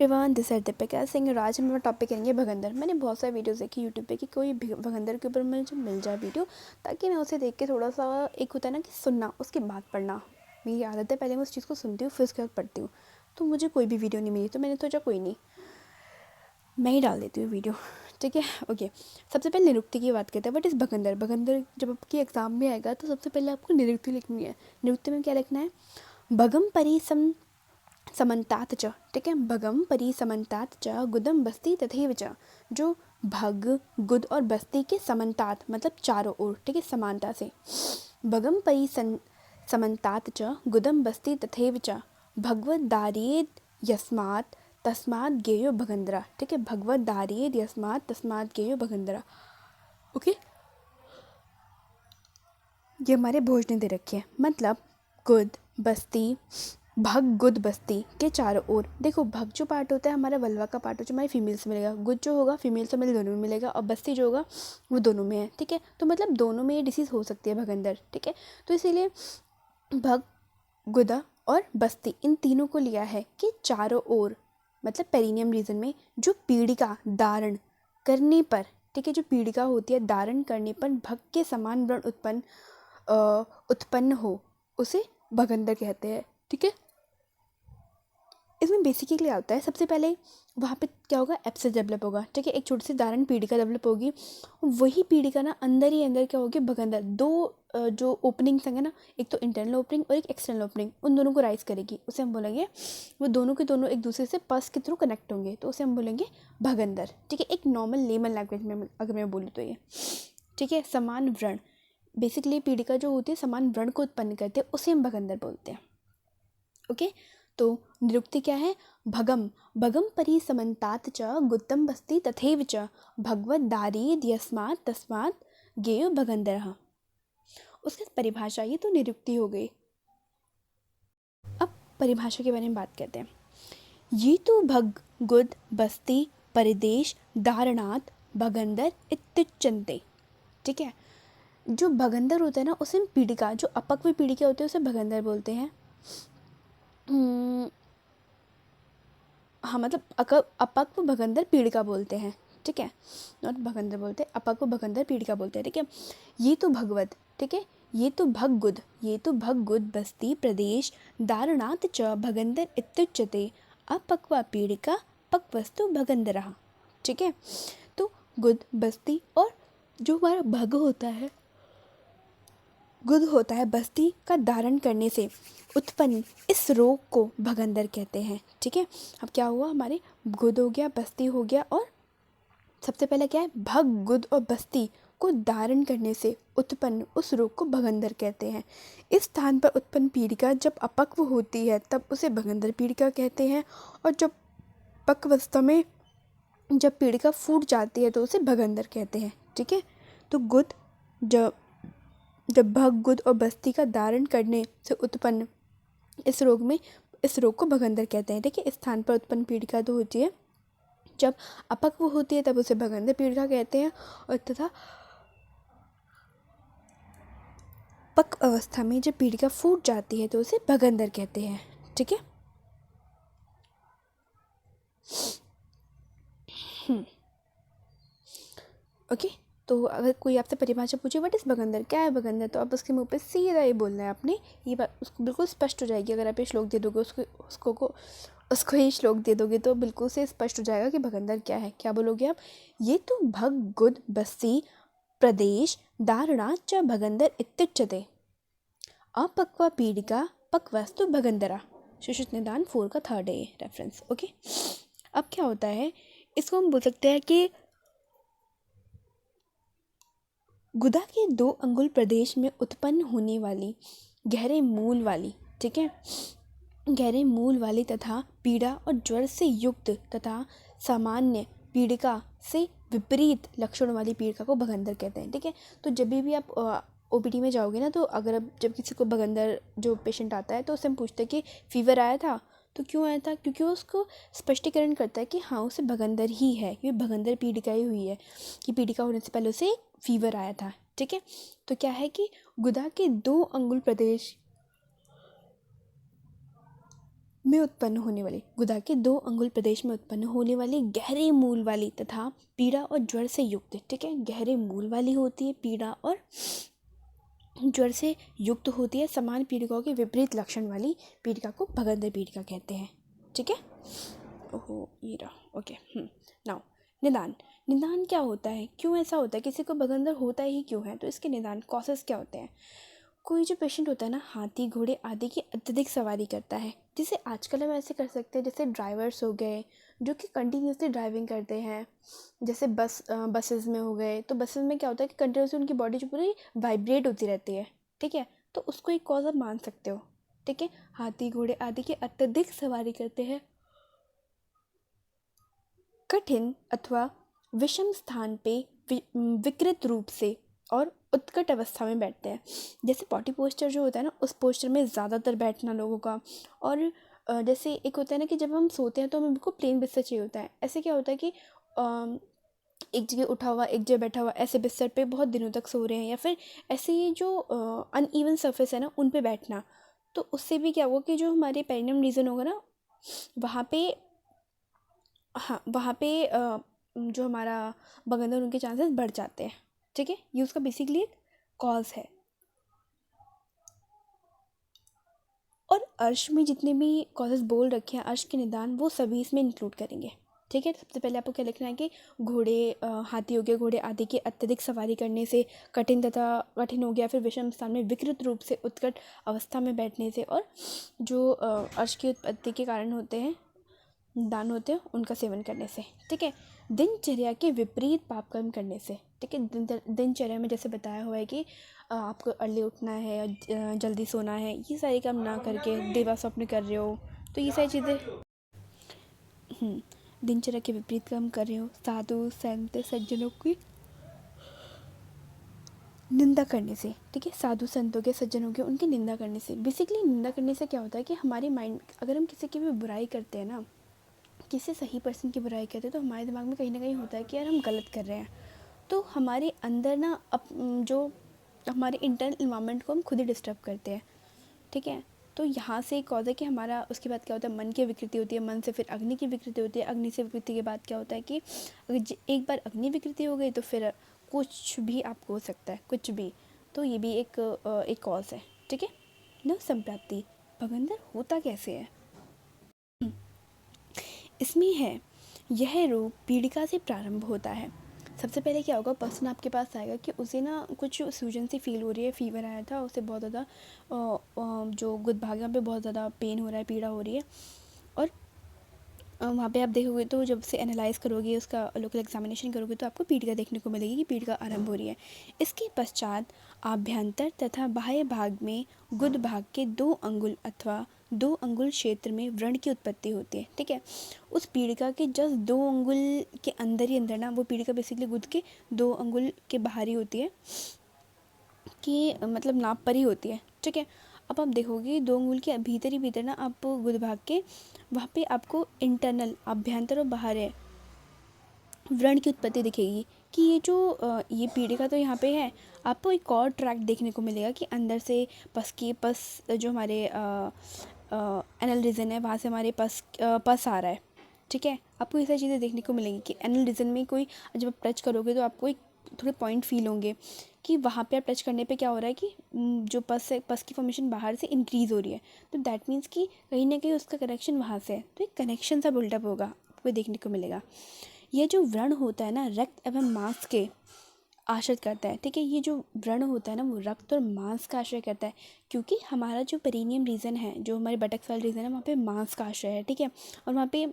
Everyone, this is Deepika Singh और आज हम टॉपिक करेंगे भगंदर। मैंने बहुत सारे वीडियोस देखी यूट्यूब पे कि कोई भगंदर के ऊपर मुझे मिल जाए वीडियो, ताकि मैं उसे देख के थोड़ा सा, एक होता है ना कि सुनना, उसके बाद पढ़ना। मेरी आदत है, पहले मैं उस चीज़ को सुनती हूँ फिर उसके बाद पढ़ती हूँ। तो मुझे कोई भी वीडियो नहीं मिली, तो मैंने सोचा कोई नहीं, मैं ही डाल देती हूँ वीडियो। ठीक है, ओके। सबसे पहले निरुक्ति की बात करते हैं। बट इस भगंदर भगंदर जब आपके एग्जाम में आएगा तो सबसे पहले आपको निरुक्ति लिखनी है। निरुक्ति में क्या लिखना है? भगम परी समन्तात च। ठीक है, भगम परी समन्तात च गुदम बस्ती तथैव च। जो भग, गुद और बस्ती के समन्तात मतलब चारों ओर, ठीक है, समानता से। भगम परी समन्तात च गुदम बस्ती तथैव च भगवद दारेद यस्मात् तस्मात् ज्ञेयो भगंदरा। ठीक है, भगवद दारेद यस्मात् तस्मात् ज्ञेयो भगंदरा। ओके, ये हमारे भोजने दे रखे हैं। मतलब गुद बस्ती, भग गुद बस्ती के चारों ओर। देखो, भग जो पार्ट होता है हमारा वल्वा का पार्ट, जो हमारे फीमेल से मिलेगा। गुद जो होगा फीमेल से मेल दोनों में मिलेगा, और बस्ती जो होगा वो दोनों में है। ठीक है, तो मतलब दोनों में ये डिसीज़ हो सकती है भगंदर। ठीक है, तो इसीलिए भग, गुदा और बस्ती, इन तीनों को लिया है कि चारों ओर, मतलब पेरिनियम रीजन में जो पीड़िका धारण करने पर, ठीक है, जो पीड़िका होती है धारण करने पर भग के समान व्रण उत्पन्न हो, उसे भगंदर कहते हैं। ठीक है, इसमें बेसिकली क्या होता है? सबसे पहले वहाँ पे क्या होगा? एब्सेस डेवलप होगा। ठीक है, एक छोटी सी धारण पीड़िका डेवलप होगी। वही पीड़िका ना अंदर ही अंदर क्या होगी? भगंदर। दो जो ओपनिंग्स है ना, एक तो इंटरनल ओपनिंग और एक एक्सटर्नल ओपनिंग, उन दोनों को राइज करेगी। उसे हम बोलेंगे, वो दोनों के दोनों एक दूसरे से पस के थ्रू कनेक्ट होंगे, तो उसे हम बोलेंगे भगंदर। ठीक है, एक नॉर्मल लेमन लैंग्वेज में अगर मैं बोलूँ तो ये। ठीक है, समान व्रण, बेसिकली पीड़िका जो होती है समान व्रण को उत्पन्न करते हैं, उसे हम भगंदर बोलते हैं। ओके, तो निरुक्ति क्या है? भगम भगम परी समन्तात च गुत्तम बस्ती तथैव च भगवद दारेद यस्मात् तस्मात् ज्ञेयो भगंदरः। उसकी परिभाषा, ये तो निरुक्ति हो गई। अब परिभाषा के बारे में बात करते हैं। ये तो भग गुद बस्ती परिदेश धारणात् भगंदर इत्युच्यन्ते। ठीक है, जो भगंदर होता है ना, उसे पीड़िका, जो अपक्व पीड़िका होती है उसे भगंदर बोलते हैं। हाँ, मतलब अपक्व भगंदर पीड़िका बोलते हैं। ठीक है, नॉट भगंदर बोलते, अपक्व भगंदर पीड़िका बोलते हैं। ठीक है, ये तो भगवत, ठीक है, ये तो भग गुद बस्ती प्रदेश दारणात् च भगंदर इत्युच्यते अपक्वा पीड़िका पक्वस्तु भगंदरः। ठीक है, तो गुद बस्ती और जो हमारा भग होता है, गुद होता है बस्ती का धारण करने से उत्पन्न इस रोग को भगंदर कहते हैं। ठीक है, अब क्या हुआ? हमारे गुद हो गया, बस्ती हो गया, और सबसे पहले क्या है? भग, गुद और बस्ती को धारण करने से उत्पन्न उस रोग को भगंदर कहते हैं। इस स्थान पर उत्पन्न पीड़िका जब अपक्व होती है तब उसे भगंदर पीड़िका कहते हैं, और जब पक्वावस्था में जब पीड़िका फूट जाती है तो उसे भगंदर कहते हैं। ठीक है, तो गुद जब भग, गुद और बस्ती का धारण करने से उत्पन्न इस रोग को भगंदर कहते हैं। देखिए, इस स्थान पर उत्पन्न पीड़िका तो होती है, जब अपक्व होती है तब उसे भगंदर पीड़िका कहते हैं, और तथा पक्व अवस्था में जब पीड़िका फूट जाती है तो उसे भगंदर कहते हैं। ठीक है, ओके। तो अगर कोई आपसे परिभाषा पूछे व्हाट इज भगंदर, क्या है भगंदर, तो आप उसके मुंह पे सीधा ये बोलना है आपने। ये बात उसको बिल्कुल स्पष्ट हो जाएगी। अगर आप ये श्लोक दे दोगे उसको ये श्लोक दे दोगे तो बिल्कुल से स्पष्ट हो जाएगा कि भगंदर क्या है। क्या बोलोगे आप? ये तो भग गुद बस्ती प्रदेश धारणा च भगंदर इत्युच्यते अपक्वा पीड़िका पक्वस्तु भगंदरा। शिशुत निदान 4 का 3rd है ये रेफरेंस। ओके, अब क्या होता है? इसको हम बोल सकते हैं कि गुदा के 2 अंगुल प्रदेश में उत्पन्न होने वाली गहरे मूल वाली, ठीक है, गहरे मूल वाली तथा पीड़ा और ज्वर से युक्त तथा सामान्य पीड़िका से विपरीत लक्षण वाली पीड़िका को भगंदर कहते हैं। ठीक है, तो जब भी आप ओपीडी में जाओगे ना, तो अगर अब जब किसी को भगंदर, जो पेशेंट आता है तो उससे हम पूछते हैं कि फीवर आया था, तो क्यों आया था? क्योंकि वो उसको स्पष्टीकरण करता है कि हाँ, उसे भगंदर ही है, ये भगंदर पीड़िका ही हुई है, कि पीड़िका होने से पहले उसे फीवर आया था। ठीक है, तो क्या है कि गुदा के 2 अंगुल प्रदेश में उत्पन्न होने वाली, गुदा के 2 अंगुल प्रदेश में उत्पन्न होने वाली गहरे मूल वाली तथा पीड़ा और ज्वर से युक्त, ठीक है, गहरे मूल वाली होती है, पीड़ा और ज्वर से युक्त होती है। समान पीड़िकाओं के विपरीत लक्षण वाली पीड़िका को भगंदर पीड़िका कहते हैं, ठीक है। ओहो ये रहा, ओके। नाउ निदान। निदान क्या होता है, क्यों ऐसा होता है, किसी को भगंदर होता ही क्यों है, तो इसके निदान कॉसेस क्या होते हैं। कोई जो पेशेंट होता है ना, हाथी घोड़े आदि की अत्यधिक सवारी करता है, जिसे आजकल हम ऐसे कर सकते हैं जैसे ड्राइवर्स हो गए जो कि कंटिन्यूसली ड्राइविंग करते हैं, जैसे बसेस में हो गए, तो बसेस में क्या होता है कि कंटिन्यूसली उनकी बॉडी जो पूरी वाइब्रेट होती रहती है, ठीक है, तो उसको एक कॉज आप मान सकते हो, ठीक है। हाथी घोड़े आदि की अत्यधिक सवारी करते हैं, कठिन अथवा विषम स्थान पे विकृत रूप से और उत्कट अवस्था में बैठते हैं। जैसे पॉटी पोस्चर जो होता है ना, उस पोस्चर में ज़्यादातर बैठना लोगों का। और जैसे एक होता है ना कि जब हम सोते हैं तो हमें बिल्कुल प्लेन बिस्तर चाहिए होता है। ऐसे क्या होता है कि एक जगह उठा हुआ एक जगह बैठा हुआ ऐसे बिस्तर पे बहुत दिनों तक सो रहे हैं, या फिर ऐसे ही जो अनइवन सरफेस है ना उन पे बैठना, तो उससे भी क्या होगा कि जो हमारे पेरिनियम रीजन होगा ना वहाँ पे, हाँ वहाँ पे जो हमारा भगंदर उनके चांसेस बढ़ जाते हैं, ठीक है। ये उसका बेसिकली एक कॉज है। और अर्श में जितने भी कॉजेज बोल रखे हैं अर्श के निदान, वो सभी इसमें इंक्लूड करेंगे, ठीक है। सबसे पहले आपको क्या लिखना है कि घोड़े हाथी हो गए, घोड़े आदि की अत्यधिक सवारी करने से, कठिन हो गया, फिर विषम स्थान में विकृत रूप से, उत्कट अवस्था में बैठने से, और जो अर्श की उत्पत्ति के कारण होते हैं, दान होते हैं, उनका सेवन करने से, ठीक है। दिनचर्या के विपरीत पाप कर्म करने से, ठीक है। दिनचर्या में जैसे बताया हुआ है कि आपको अर्ली उठना है या जल्दी सोना है, ये सारे काम ना करके देवा स्वप्न कर रहे हो, तो ये सारी चीज़ें दिनचर्या के विपरीत काम कर रहे हो, साधु संत सज्जनों की निंदा करने से, ठीक है। साधु संतों के सज्जनों के उनकी निंदा करने से, बेसिकली निंदा करने से क्या होता है कि हमारे माइंड, अगर हम किसी की भी बुराई करते हैं ना, किसी सही पर्सन की बुराई करते हैं, तो हमारे दिमाग में कहीं ना कहीं होता है कि यार हम गलत कर रहे हैं, तो हमारे अंदर ना जो हमारे इंटरनल इन्वायरमेंट को हम खुद ही डिस्टर्ब करते हैं, ठीक है। तो यहाँ से एक कॉज है कि हमारा उसके बाद क्या होता है, मन की विकृति होती है, मन से फिर अग्नि की विकृति होती है, अग्नि से विकृति के बाद क्या होता है कि अगर एक बार अग्नि विकृति हो गई तो फिर कुछ भी आपको हो सकता है, कुछ भी। तो ये भी एक कॉज है, ठीक है। न संप्राप्ति, भगंदर होता कैसे है, इसमें है यह रोग पीड़िका से प्रारंभ होता है। सबसे पहले क्या होगा, पर्सन आपके पास आएगा कि उसे ना कुछ सूजन सी फील हो रही है, फीवर आया था उसे, बहुत ज़्यादा जो गुदभाग पे बहुत ज़्यादा पेन हो रहा है, पीड़ा हो रही है। और वहाँ पे आप देखोगे तो जब से एनालाइज करोगे, उसका लोकल एग्जामिनेशन करोगे, तो आपको पीड़िका देखने को मिलेगी कि पीड़िका आरंभ हो रही है। इसके पश्चात आभ्यंतर तथा बाह्य भाग में गुद भाग के 2 अंगुल अथवा 2 अंगुल क्षेत्र में व्रण की उत्पत्ति होती है, ठीक है। उस पीड़िका के जस्ट 2 अंगुल के अंदर ही अंदर ना, वो पीड़िका बेसिकली गुद के 2 अंगुल के बाहर ही होती है, कि मतलब नाप पर ही होती है, ठीक है। अब आप देखोगे 2 अंगुल के भीतर ही भीतर ना, आप गुद भाग के वहाँ पे आपको इंटरनल, अभ्यंतर और बाहर है, व्रण की उत्पत्ति दिखेगी कि ये जो ये पीड़िका तो यहाँ पे है। आपको एक और ट्रैक देखने को मिलेगा कि अंदर से पस जो हमारे एनल रीजन है, वहाँ से हमारे पस आ रहा है, ठीक है। आपको ये सारी चीज़ें देखने को मिलेंगी कि एनल रीजन में कोई, जब आप टच करोगे तो आपको एक थोड़े पॉइंट फील होंगे कि वहाँ पे आप टच करने पे क्या हो रहा है कि जो पस है, पस की फॉर्मेशन बाहर से इंक्रीज़ हो रही है, तो दैट मीन्स कि कहीं ना कहीं उसका कनेक्शन वहाँ से है, तो एक कनेक्शन सा बिल्डअप होगा, आपको देखने को मिलेगा। ये जो व्रण होता है ना, रक्त एवं मांस के आश्रित करता है, ठीक है। ये जो व्रण होता है ना, वो रक्त और मांस का आश्रय करता है, क्योंकि हमारा जो पेरिनियम रीजन है, जो हमारे बटक साल रीजन है, वहाँ पे मांस का आश्रय है, ठीक है। और वहाँ पे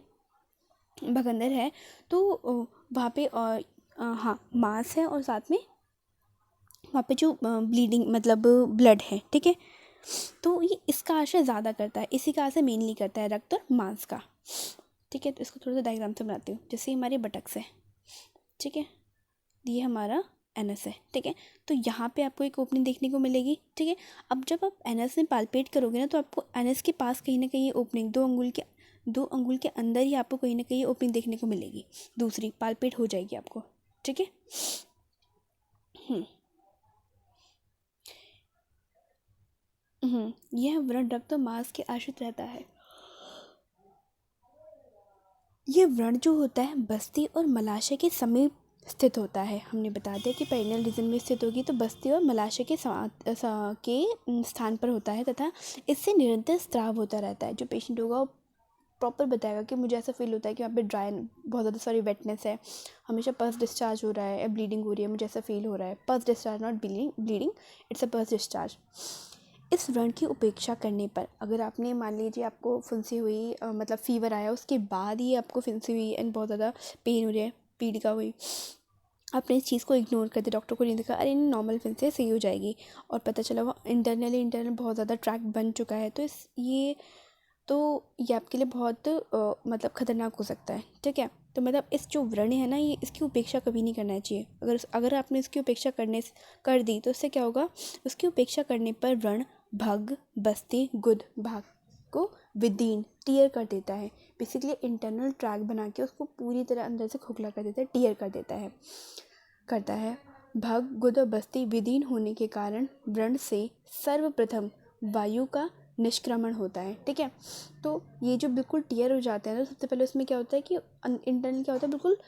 भगंदर है, तो वहाँ पे हाँ मांस है, और साथ में वहाँ पे जो ब्लीडिंग मतलब ब्लड है, ठीक है। तो ये इसका आश्रय ज़्यादा करता है, इसी का आश्रय मेनली करता है रक्त और मांस का, ठीक है। तो इसको थोड़ा सा डायग्राम से बनाती हूँ। जैसे हमारे बटक्स है, ठीक है, ये हमारा एनएस है, ठीक है। तो यहाँ पे आपको एक ओपनिंग देखने को मिलेगी, ठीक है। अब जब आप एनएस में पालपेट करोगे ना, तो आपको एनएस के पास कहीं ना कहीं ओपनिंग 2 अंगुल के अंदर ही आपको कहीं ना कहीं ओपनिंग देखने को मिलेगी, दूसरी पालपेट हो जाएगी आपको, ठीक है। यह व्रण रक्त और मांस के आश्रित रहता है। ये व्रण जो होता है बस्ती और मलाशय के समीप स्थित होता है। हमने बता दिया कि पेरिनेल रीजन में स्थित होगी तो बस्ती और मलाशय के स्थान पर होता है तथा इससे निरंतर स्राव होता रहता है। जो पेशेंट होगा वो प्रॉपर बताएगा कि मुझे ऐसा फील होता है कि वहाँ पे ड्राई बहुत ज़्यादा सॉरी वेटनेस है, हमेशा पस डिस्चार्ज हो रहा है या ब्लीडिंग हो रही है, मुझे ऐसा फील हो रहा है। पस discharge not bleeding, it's a पस डिस्चार्ज। इस व्रण की उपेक्षा करने पर अगर आपने मान लीजिए आपको फुंसी हुई मतलब फीवर आया उसके बाद ही आपको फुंसी हुई एंड बहुत ज़्यादा पेन हो रही है, पीड़िका हुई, आपने इस चीज़ को इग्नोर कर दिया, डॉक्टर को नहीं देखा, अरे नॉर्मल फुंसी है सही हो जाएगी, और पता चला वो इंटरनल बहुत ज़्यादा ट्रैक बन चुका है, तो ये आपके लिए बहुत मतलब ख़तरनाक हो सकता है। ठीक है, तो मतलब इस जो व्रण है ना, ये इसकी उपेक्षा कभी नहीं करना चाहिए। अगर आपने इसकी उपेक्षा कर दी तो उससे क्या होगा, उसकी उपेक्षा करने पर व्रण भग, बस्ती, गुद भाग को विदीन टीयर कर देता है। बेसिकली इंटरनल ट्रैक बना के उसको पूरी तरह अंदर से खोखला कर देता है, टीयर कर देता है, करता है। भग, गुद और बस्ती विदीन होने के कारण व्रण से सर्वप्रथम वायु का निष्क्रमण होता है। ठीक है, तो ये जो बिल्कुल टीयर हो जाते हैं तो सबसे पहले उसमें क्या होता है कि इंटरनल क्या होता है, बिल्कुल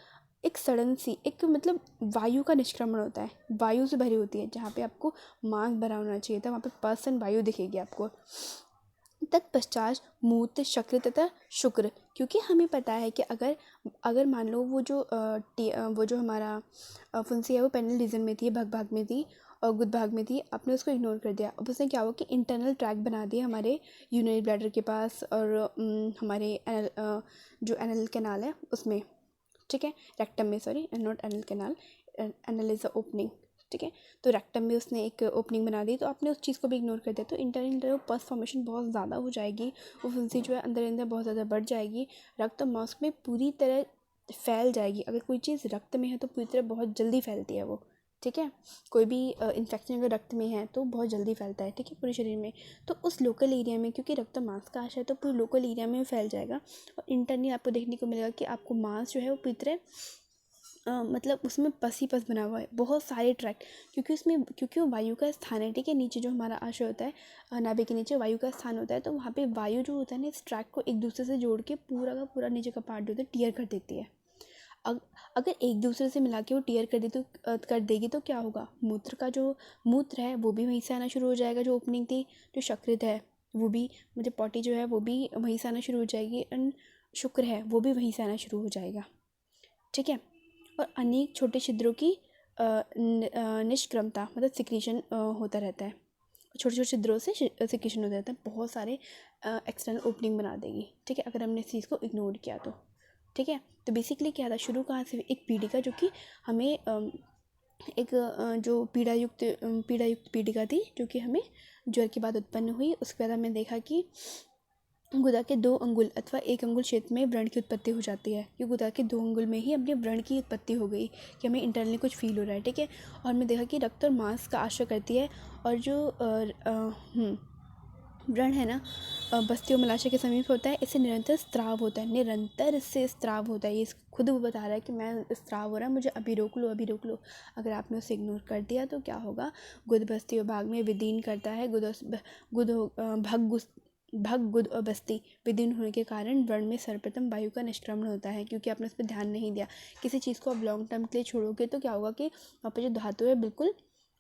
एक सडन सी एक मतलब वायु का निष्क्रमण होता है, वायु से भरी होती है। जहाँ पे आपको मांस भरा होना चाहिए था वहाँ पे पर्सन वायु दिखेगी आपको। तत्पश्चात मूत्र, शक्र तथा शुक्र, क्योंकि हमें पता है कि अगर मान लो वो जो हमारा फुंसी है वो पेनिल रीजन में थी, भग भाग में थी और गुद भाग में थी, आपने उसको इग्नोर कर दिया। अब उसने क्या हुआ कि इंटरनल ट्रैक बना दिया हमारे यूरिनरी ब्लैडर के पास और हमारे जो एनल कैनाल है उसमें। ठीक है, रेक्टम में, sorry not anal canal, anal is a opening. ठीक है, तो रेक्टम में उसने एक ओपनिंग बना दी, तो आपने उस चीज़ को भी इग्नोर कर दिया, तो इंटरनल पस फॉर्मेशन बहुत ज़्यादा हो जाएगी, वो फुंसी जो है अंदर अंदर बहुत ज़्यादा बढ़ जाएगी, रक्त मांस में पूरी तरह फैल जाएगी। अगर कोई चीज़ रक्त में है तो पूरी तरह बहुत जल्दी फैलती है वो। ठीक है, कोई भी इन्फेक्शन अगर रक्त में है तो बहुत जल्दी फैलता है। ठीक है, पूरे शरीर में, तो उस लोकल एरिया में, क्योंकि रक्त मांस का आशय है तो पूरे लोकल एरिया में फैल जाएगा। और इंटरनली आपको देखने को मिलेगा कि आपको मांस जो है वो पूरी तरह मतलब उसमें पस ही पस बना हुआ है, बहुत सारे ट्रैक, क्योंकि वो वायु का स्थान है। ठीक है, नीचे जो हमारा आशय होता है, नाभि के नीचे वायु का स्थान होता है, तो वहाँ पे वायु जो होता है ना इस ट्रैक को एक दूसरे से जोड़ के पूरा का पूरा नीचे का पार्ट जो होता है टीयर कर देती है। अगर एक दूसरे से मिला के वो टीयर कर देगी तो क्या होगा, मूत्र है वो भी वहीं से आना शुरू हो जाएगा, जो ओपनिंग थी। जो शक्रित है वो भी, मुझे पॉटी जो है वो भी वहीं से आना शुरू हो जाएगी, एंड शुक्र है वो भी वहीं से आना शुरू हो जाएगा। ठीक है, और अनेक छोटे छिद्रों की निष्क्रमता मतलब सिक्रीशन होता रहता है, छोटे छोटे छिद्रों से सिक्रीशन होता रहता है, बहुत सारे एक्सटर्नल ओपनिंग बना देगी। ठीक है, अगर हमने इस चीज़ को इग्नोर किया तो। ठीक है, तो बेसिकली क्या था, शुरू कहाँ से, एक पीड़िका जो कि हमें एक जो पीड़ायुक्त पीड़िका थी जो कि हमें ज्वर के बाद उत्पन्न हुई। उसके बाद हमने देखा कि गुदा के 2 अंगुल अथवा 1 अंगुल क्षेत्र में व्रण की उत्पत्ति हो जाती है, कि गुदा के 2 अंगुल में ही अपने व्रण की उत्पत्ति हो गई कि हमें इंटरनली कुछ फील हो रहा है। ठीक है, और हमने देखा कि रक्त और मांस का आश्रय करती है, और जो व्रण है ना बस्ती और मलाशय के समीप होता है, इससे निरंतर स्त्राव होता है, निरंतर इससे स्त्राव होता है। ये खुद वो बता रहा है कि मैं स्त्राव हो रहा है, मुझे अभी रोक लो, अभी रोक लो। अगर आपने उसे इग्नोर कर दिया तो क्या होगा, गुद बस्ती और भाग में विदीन करता है, भग, गुद और बस्ती विदीन होने के कारण व्रण में सर्वप्रथम वायु का निष्क्रमण होता है, क्योंकि आपने उस पर ध्यान नहीं दिया। किसी चीज़ को आप लॉन्ग टर्म के लिए छोड़ोगे तो क्या होगा कि वहाँ पर जो धातु है बिल्कुल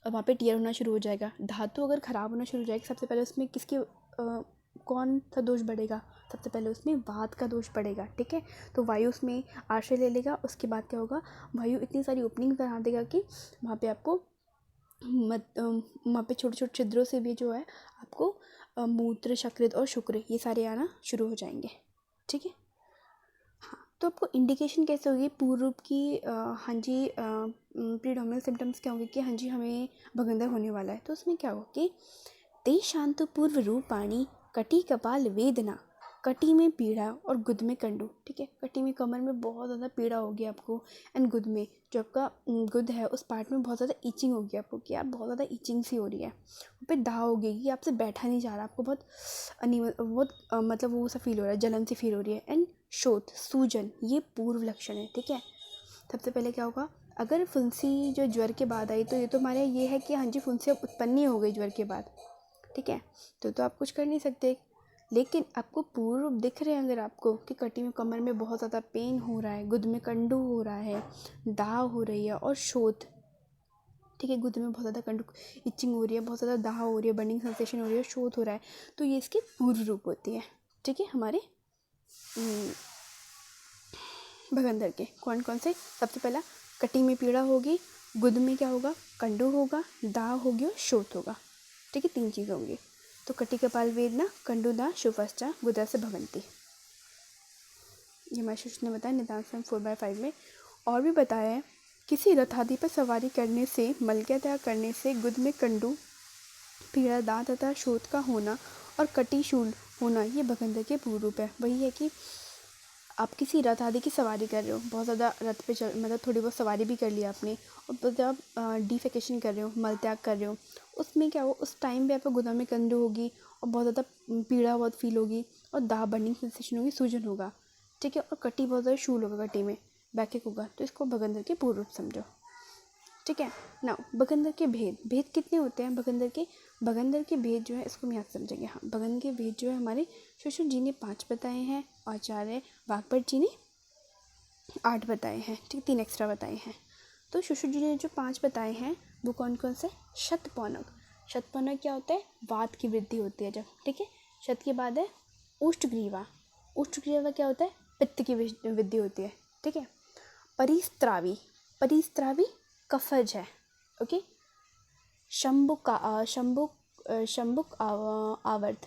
वहाँ पे टीयर होना शुरू हो जाएगा। धातु अगर ख़राब होना शुरू हो जाएगी, सबसे पहले उसमें कौन सा दोष बढ़ेगा, सबसे पहले उसमें वात का दोष बढ़ेगा। ठीक है, तो वायु उसमें आश्रय ले लेगा, उसके बाद क्या होगा, वायु इतनी सारी ओपनिंग बना देगा कि वहाँ पे आपको वहाँ पे छोटे छोटे छिद्रों से भी जो है आपको मूत्र, शक्रित और शुक्र ये सारे आना शुरू हो जाएंगे। ठीक है, हाँ, तो आपको इंडिकेशन कैसे होगी पूर्व रूप की, हाँ जी प्रीडोमिनल सिम्टम्स क्या होंगे कि हाँ जी हमें भगंदर होने वाला है, तो उसमें क्या होगा कि ते शांत पूर्व रूपाणी, कटी कपाल वेदना, कटी में पीड़ा और गुद में कंडू। ठीक है, कटी में कमर में बहुत ज़्यादा पीड़ा होगी आपको, एंड गुद में जो आपका गुद है उस पार्ट में बहुत ज़्यादा ईचिंग होगी आपको, कि यार बहुत ज़्यादा ईचिंग सी हो रही है, वहाँ पे दाह होगी कि आपसे बैठा नहीं जा रहा, आपको बहुत मतलब वो सा फील हो रहा है, जलन सी फील हो रही है, एंड शोथ, सूजन, ये पूर्व लक्षण है। ठीक है, सबसे पहले क्या होगा, अगर फुंसी जो ज्वर के बाद आई तो ये तो हमारे ये है कि हाँ जी फुंसी अब उत्पन्न ही हो गई ज्वर के बाद। ठीक है, तो आप कुछ कर नहीं सकते, लेकिन आपको पूर्ण रूप दिख रहे हैं अगर आपको कि कटी में कमर में बहुत ज़्यादा पेन हो रहा है, गुद में कंडू हो रहा है, दाह हो रही है और शोथ, ठीक है, गुद में बहुत ज़्यादा कंडू इचिंग हो रही है, बहुत ज़्यादा दाह हो रही है, बर्निंग सेंसेशन हो रही है, शोथ हो रहा है, तो ये इसकी पूर्व रूप होती है। ठीक है, हमारे भगंदर के कौन कौन से, सबसे पहला कटी में पीड़ा होगी, गुद में क्या होगा, कंडू होगा, दाह होगी और शोथ होगा। ठीक है, 3 चीज़ें होंगी। तो कटी कपाल वेदना, कंडू दाह शुभश्चा गुदा से भवंती, ये हमारे शिष्य ने बताया निदान स्वयं 4/5 में। और भी बताया है, किसी रथ आदि पर सवारी करने से, मलक्या त्याग करने से गुद में कंडू पीड़ा, दाह तथा शोथ का होना और कटी शूल होना, ये भगंदर के पूर्व रूप है। वही है कि आप किसी रथ आदि की सवारी कर रहे हो, बहुत ज़्यादा रथ पे चल, मतलब थोड़ी बहुत सवारी भी कर लिया आपने, और जब डिफेकेशन कर रहे हो, मल त्याग कर रहे हो, उसमें क्या हो, उस टाइम पे आपको गुदा में कंडू होगी और बहुत ज़्यादा पीड़ा बहुत फील होगी और दाह बर्निंग सेंसेशन होगी, सूजन होगा। ठीक है, और कटी बहुत ज़्यादा शूल होगा, कटी में बैकएक होगा, तो इसको भगंदर के पूर्व रूप समझो। ठीक है ना। भगंदर के भेद कितने होते हैं भगंदर के? भगंदर के भेद जो है इसको हम यहाँ समझेंगे। हाँ, भगंदर के भेद जो है हमारे शुश्रुत जी ने 5 बताए हैं, आचार्य वाग्भट जी ने 8 बताए हैं। ठीक, 3 एक्स्ट्रा बताए हैं। तो शुश्रुत जी ने जो 5 बताए हैं वो कौन कौन से? शतपौनक। शतपौनक क्या होता है? वात की वृद्धि होती है जब। ठीक है, शत के बाद है उष्टग्रीवा। उष्टग्रीवा क्या होता है? पित्त की वृद्धि होती है। ठीक है, परिस्त्रावी। परिस्त्रावी कफज है। ओके, शंबुक आवर्त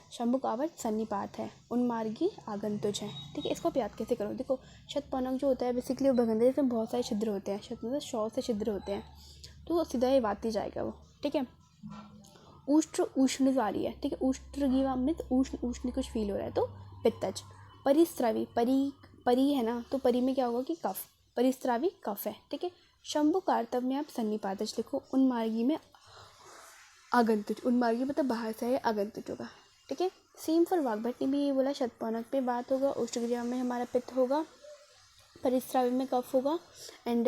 सन्निपात है, उन्मार्गी आगंतुज है। ठीक है, इसको आप याद कैसे करो? देखो, शतपौनक जो होता है बेसिकली वो भगंदर, इसमें बहुत सारे छिद्र होते हैं, शत मतलब 100 से छिद्र होते हैं, तो सीधा ये वाती जाएगा वो। ठीक है, उष्ट्र उष्ण वाली है। ठीक है, उष्ट्रगीवा में उष्ण कुछ फील हो रहा है तो पित्तज। परिस्रावी, परी है ना, तो परी में क्या होगा कि कफ, परिस्रावी कफ है। ठीक है, शंभु कार्तव में आप सन्निपातज लिखो, उन्मार्गी में आगंतुज, उन्मार्गी मतलब बाहर से है, आगंतुज होगा। ठीक है, सेम फॉर वाग्भट ने भी ये बोला, शतपौनक पे बात होगा, उष्टग्रीवा में हमारा पित्त होगा, परिस्रावी में कफ होगा, एंड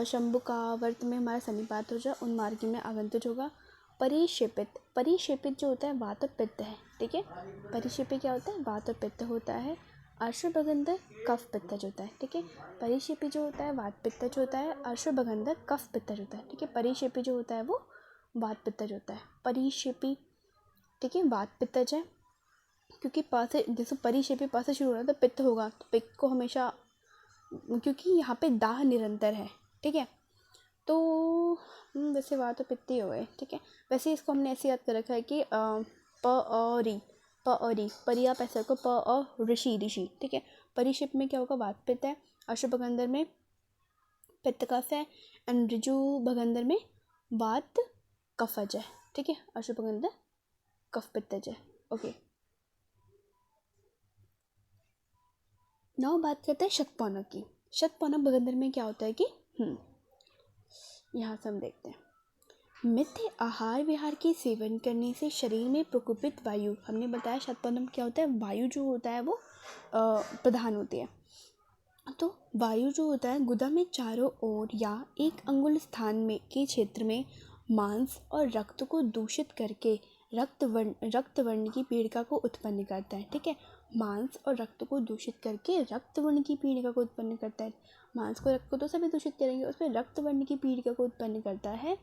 शंभुकावर्त में हमारा सन्निपात हो जाए, उन्मार्गी में आगंतुज होगा। परिक्षेपित, परिक्षेपित जो होता है वात और पित्त है। ठीक है, परिक्षेपित क्या होता है? वात और पित्त होता है। अश्वभगंधर कफ पित्तज होता है। ठीक है, परिक्षेपी जो होता है वात पित्तज होता है, अश्वभगंधर कफ पित्तज होता है। ठीक है, परिक्षेपी जो होता है वो वात पित्तज होता है। परिक्षेपी, ठीक है, वात पित्तज है, क्योंकि पा से, जैसे परिक्षेपी पा से शुरू हो रहा है तो पित्त होगा, तो पित्त को हमेशा, क्योंकि यहाँ पे दाह निरंतर है। ठीक है, तो वैसे बात तो पित्त ही हो गए। ठीक है, वैसे इसको हमने ऐसे याद कर रखा है कि प और री, परी आप ऐसे को प और ऋषि, ऋषि। ठीक है, परिक्षेप में क्या होगा? वात पित्त है, अश्वभगंधर में पित्त कफ है, एंड ऋजु भगंदर में वात कफज है। ठीक है, अश्वभगंधर कफ पित्तज है। ओके, नाउ बात करते हैं शतपौनक की। शतपौनक भगंदर में क्या होता है कि यहाँ से हम देखते हैं, मिथ्य आहार विहार के सेवन करने से शरीर में प्रकोपित वायु, हमने बताया शतपौनक क्या होता है, वायु जो होता है वो प्रधान होती है। तो वायु जो होता है गुदा में चारों ओर या एक अंगुल स्थान में के क्षेत्र में मांस और रक्त को दूषित करके रक्त वर्ण की पीड़िका को उत्पन्न करता है। ठीक है, मांस और रक्त को दूषित करके रक्त वर्ण की पीड़िका को उत्पन्न करता है। मांस को, रक्त को तो सभी दूषित करेंगे, उसमें रक्त वर्ण की पीड़िका को उत्पन्न करता है।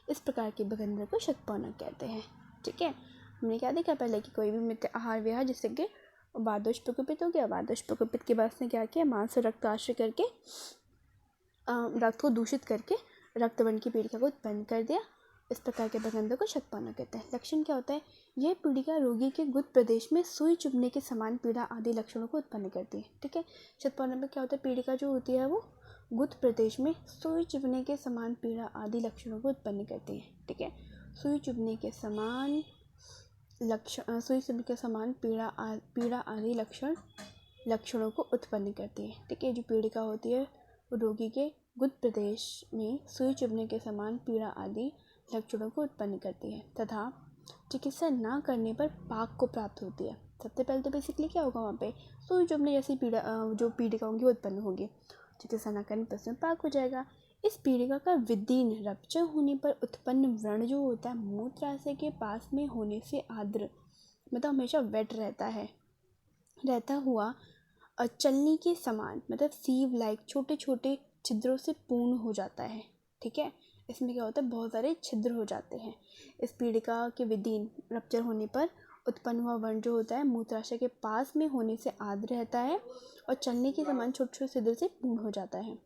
इस प्रकार के भगंदर को शतपौनक कहते हैं। ठीक है, हमने क्या देखा पहले कि कोई भी मिथ्या आहार विहार जिससे कि वातदोष प्रकोपित हो गया, वातदोष प्रकोपित के बाद उसने क्या किया, मांस और रक्त आश्रय करके रक्त को दूषित करके रक्तवर्ण की पीड़िका को उत्पन्न कर दिया। इस प्रकार के भगंदर को शतपौनक कहते हैं। लक्षण क्या होता है? यह पीड़िका रोगी के गुद प्रदेश में सुई चुभने के समान पीड़ा आदि लक्षणों को उत्पन्न करती है। ठीक है, शतपौनक में क्या होता है? पीड़िका जो होती है वो गुद प्रदेश में सुई चुभने के समान पीड़ा आदि लक्षणों को उत्पन्न करती है। ठीक है, सुई चुभने के समान सुई चुभने के समान पीड़ा आदि लक्षणों को उत्पन्न करती है। ठीक है, जो पीड़िका होती है वो रोगी के गुद प्रदेश में सुई चुभने के समान पीड़ा आदि लक्षणों को उत्पन्न करती है तथा चिकित्सा ना करने पर पाक को प्राप्त होती है। सबसे पहले तो बेसिकली क्या होगा, वहाँ पे सुई चुभने जैसी जो पीड़िका होंगी वो उत्पन्न होगी, चिकित्सा ना करने पर उसमें पाक हो जाएगा। इस पीड़िका का विदीन रक्चर होने पर उत्पन्न व्रण जो होता है मूत्राशय के पास में होने से आर्द्र मतलब हमेशा वेट रहता हुआ चलनी के समान मतलब सीव लाइक छोटे छोटे छिद्रों से पूर्ण हो जाता है। ठीक है, इसमें क्या होता है, बहुत सारे छिद्र हो जाते हैं। इस पीड़िका के विदीन रप्चर होने पर उत्पन्न हुआ व्रण जो होता है मूत्राशय के पास में होने से आर्द्र रहता है और चलने के समान छोटे छोटे छिद्र से पूर्ण हो जाता है।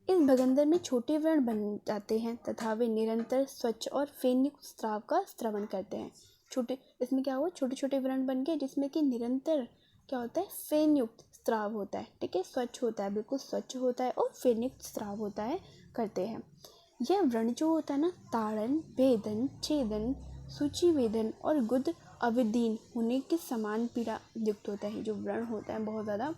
इस भगंदर में छोटे व्रण बन जाते हैं तथा वे निरंतर स्वच्छ और फेनयुक्त स्राव का स्रवण करते हैं। इसमें क्या हुआ, छोटे छोटे व्रण बन गए जिसमें कि निरंतर क्या होता है, फेनयुक्त स्राव होता है। ठीक है, स्वच्छ होता है, बिल्कुल स्वच्छ होता है और फेनयुक्त स्राव होता है करते हैं। यह व्रण जो होता है ना, ताड़न, भेदन, छेदन, सूचिवेदन और गुद अविदीन होने के समान पीड़ा युक्त होता है। जो व्रण होता है बहुत ज़्यादा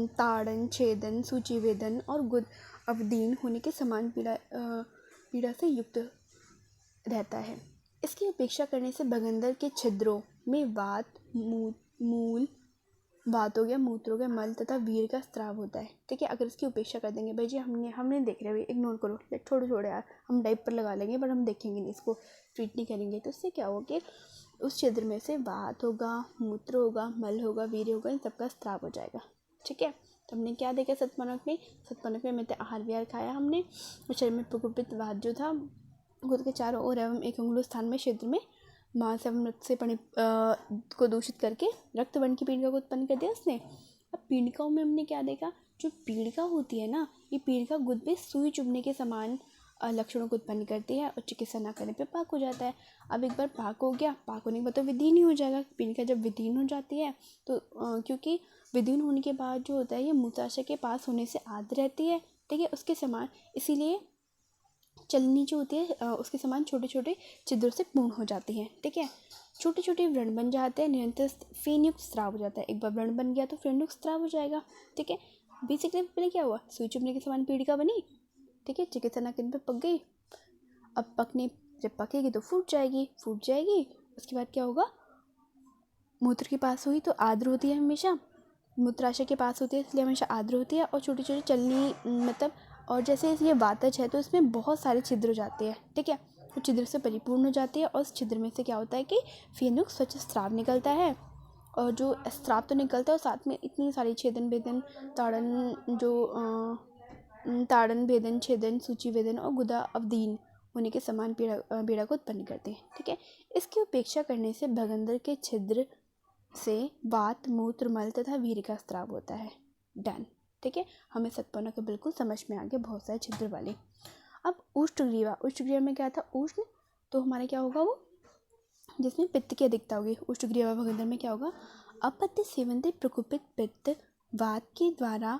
ताड़न, छेदन, सूचिवेदन और गुद अवदीन होने के समान पीड़ा से युक्त रहता है। इसकी उपेक्षा करने से भगंदर के छिद्रों में वात हो गया, मूत्र हो गया, मल तथा वीर का स्राव होता है। ठीक है, अगर इसकी उपेक्षा कर देंगे, भाई जी हमने देख रहे हैं, इग्नोर करो, छोड़ो यार, हम डाइपर लगा लेंगे बट हम देखेंगे नहीं, इसको ट्रीट नहीं करेंगे, तो इससे क्या होगा कि उस छिद्र में से वात होगा, मूत्र होगा, मल होगा, वीर्य होगा, इन सबका स्राव हो जाएगा। ठीक है, तो हमने क्या देखा सतपनक में मित्र आहार विहार खाया हमने, और शरीर में प्रकुपित वात जो था खुद के चारों ओर एवं एक अंगुल स्थान में क्षेत्र में मांस एवं रक्त से को दूषित करके रक्त वर्ण की पीड़िका को उत्पन्न कर दिया उसने। अब पीड़िकाओं में हमने क्या देखा, जो पीड़िका होती है ना, ये पीड़िका गुद में सुई चुभने के समान लक्षणों को उत्पन्न करती है और चिकित्सा न करने पे पाक हो जाता है। अब एक बार पाक हो गया, पाक होने के बाद तो विदीन ही हो जाएगा। पीड़िका जब विदीन हो जाती है तो क्योंकि विदीन होने के बाद जो होता है ये मूत्राशय के पास होने से आर्द्र रहती है। ठीक है, उसके समान, इसीलिए चलनी जो होती है उसके समान छोटे छोटे छिद्रों से पूर्ण हो जाती है। ठीक है, छोटे छोटे व्रण बन जाते हैं, निरंतर फेनयुक्त स्राव हो जाता है। एक बार व्रण बन गया तो फेनयुक्त स्राव हो जाएगा। ठीक है, बेसिकली पहले क्या हुआ, सुई चुभने के समान पीड़िका बनी। ठीक है, चिकित्सा न करने पे पक गई। अब जब पकेगी तो फूट जाएगी। उसके बाद क्या होगा, मूत्र के पास हुई तो आर्द्र होती है, हमेशा मूत्राशय के पास होती है इसलिए हमेशा आर्द्र होती है, और छोटी छोटी चलनी मतलब, और जैसे ये वातज है तो इसमें बहुत सारे छिद्र हो जाते हैं। ठीक है, तो छिद्र से परिपूर्ण हो जाती है और उस छिद्र में से क्या होता है कि फेनयुक्त स्वच्छ स्राव निकलता है। और जो स्राव तो निकलता है और साथ में इतनी सारी छेदन भेदन ताड़न भेदन छेदन सूचिवेदन और गुदा अवदीन होने के समान पीड़ा को उत्पन्न करते हैं। ठीक है, इसकी उपेक्षा करने से भगंदर के छिद्र से वात, मूत्र, मल तथा वीर्य का स्राव होता है। डन। ठीक है, हमें सतपौना को बिल्कुल समझ में आ गया, बहुत सारे छिद्र वाले। अब उष्टग्रीवा में क्या था, उष्ण, तो हमारा क्या होगा वो, जिसमें पित्त की अधिकता होगी। उष्टग्रीवा भगंदर में क्या होगा, अपत्य सेवन से प्रकुपित पित्त वात के द्वारा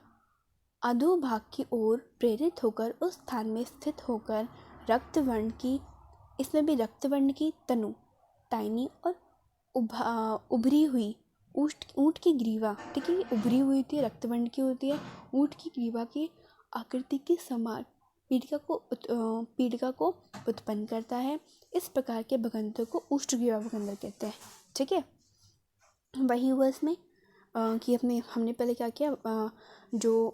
अधोभाग की ओर प्रेरित होकर उस स्थान में स्थित होकर रक्तवर्ण की, इसमें भी रक्तवर्ण की तनु, टाइनी और उभरी हुई ऊँट की ग्रीवा, ठीक है, उभरी हुई होती है, रक्तवर्ण की होती है, ऊँट की ग्रीवा की आकृति के समान पीड़िका को उत्पन्न करता है। इस प्रकार के भगंदर को उष्टग्रीवा भगंदर कहते हैं। ठीक है, वही हुआ इसमें कि हमने पहले क्या किया, जो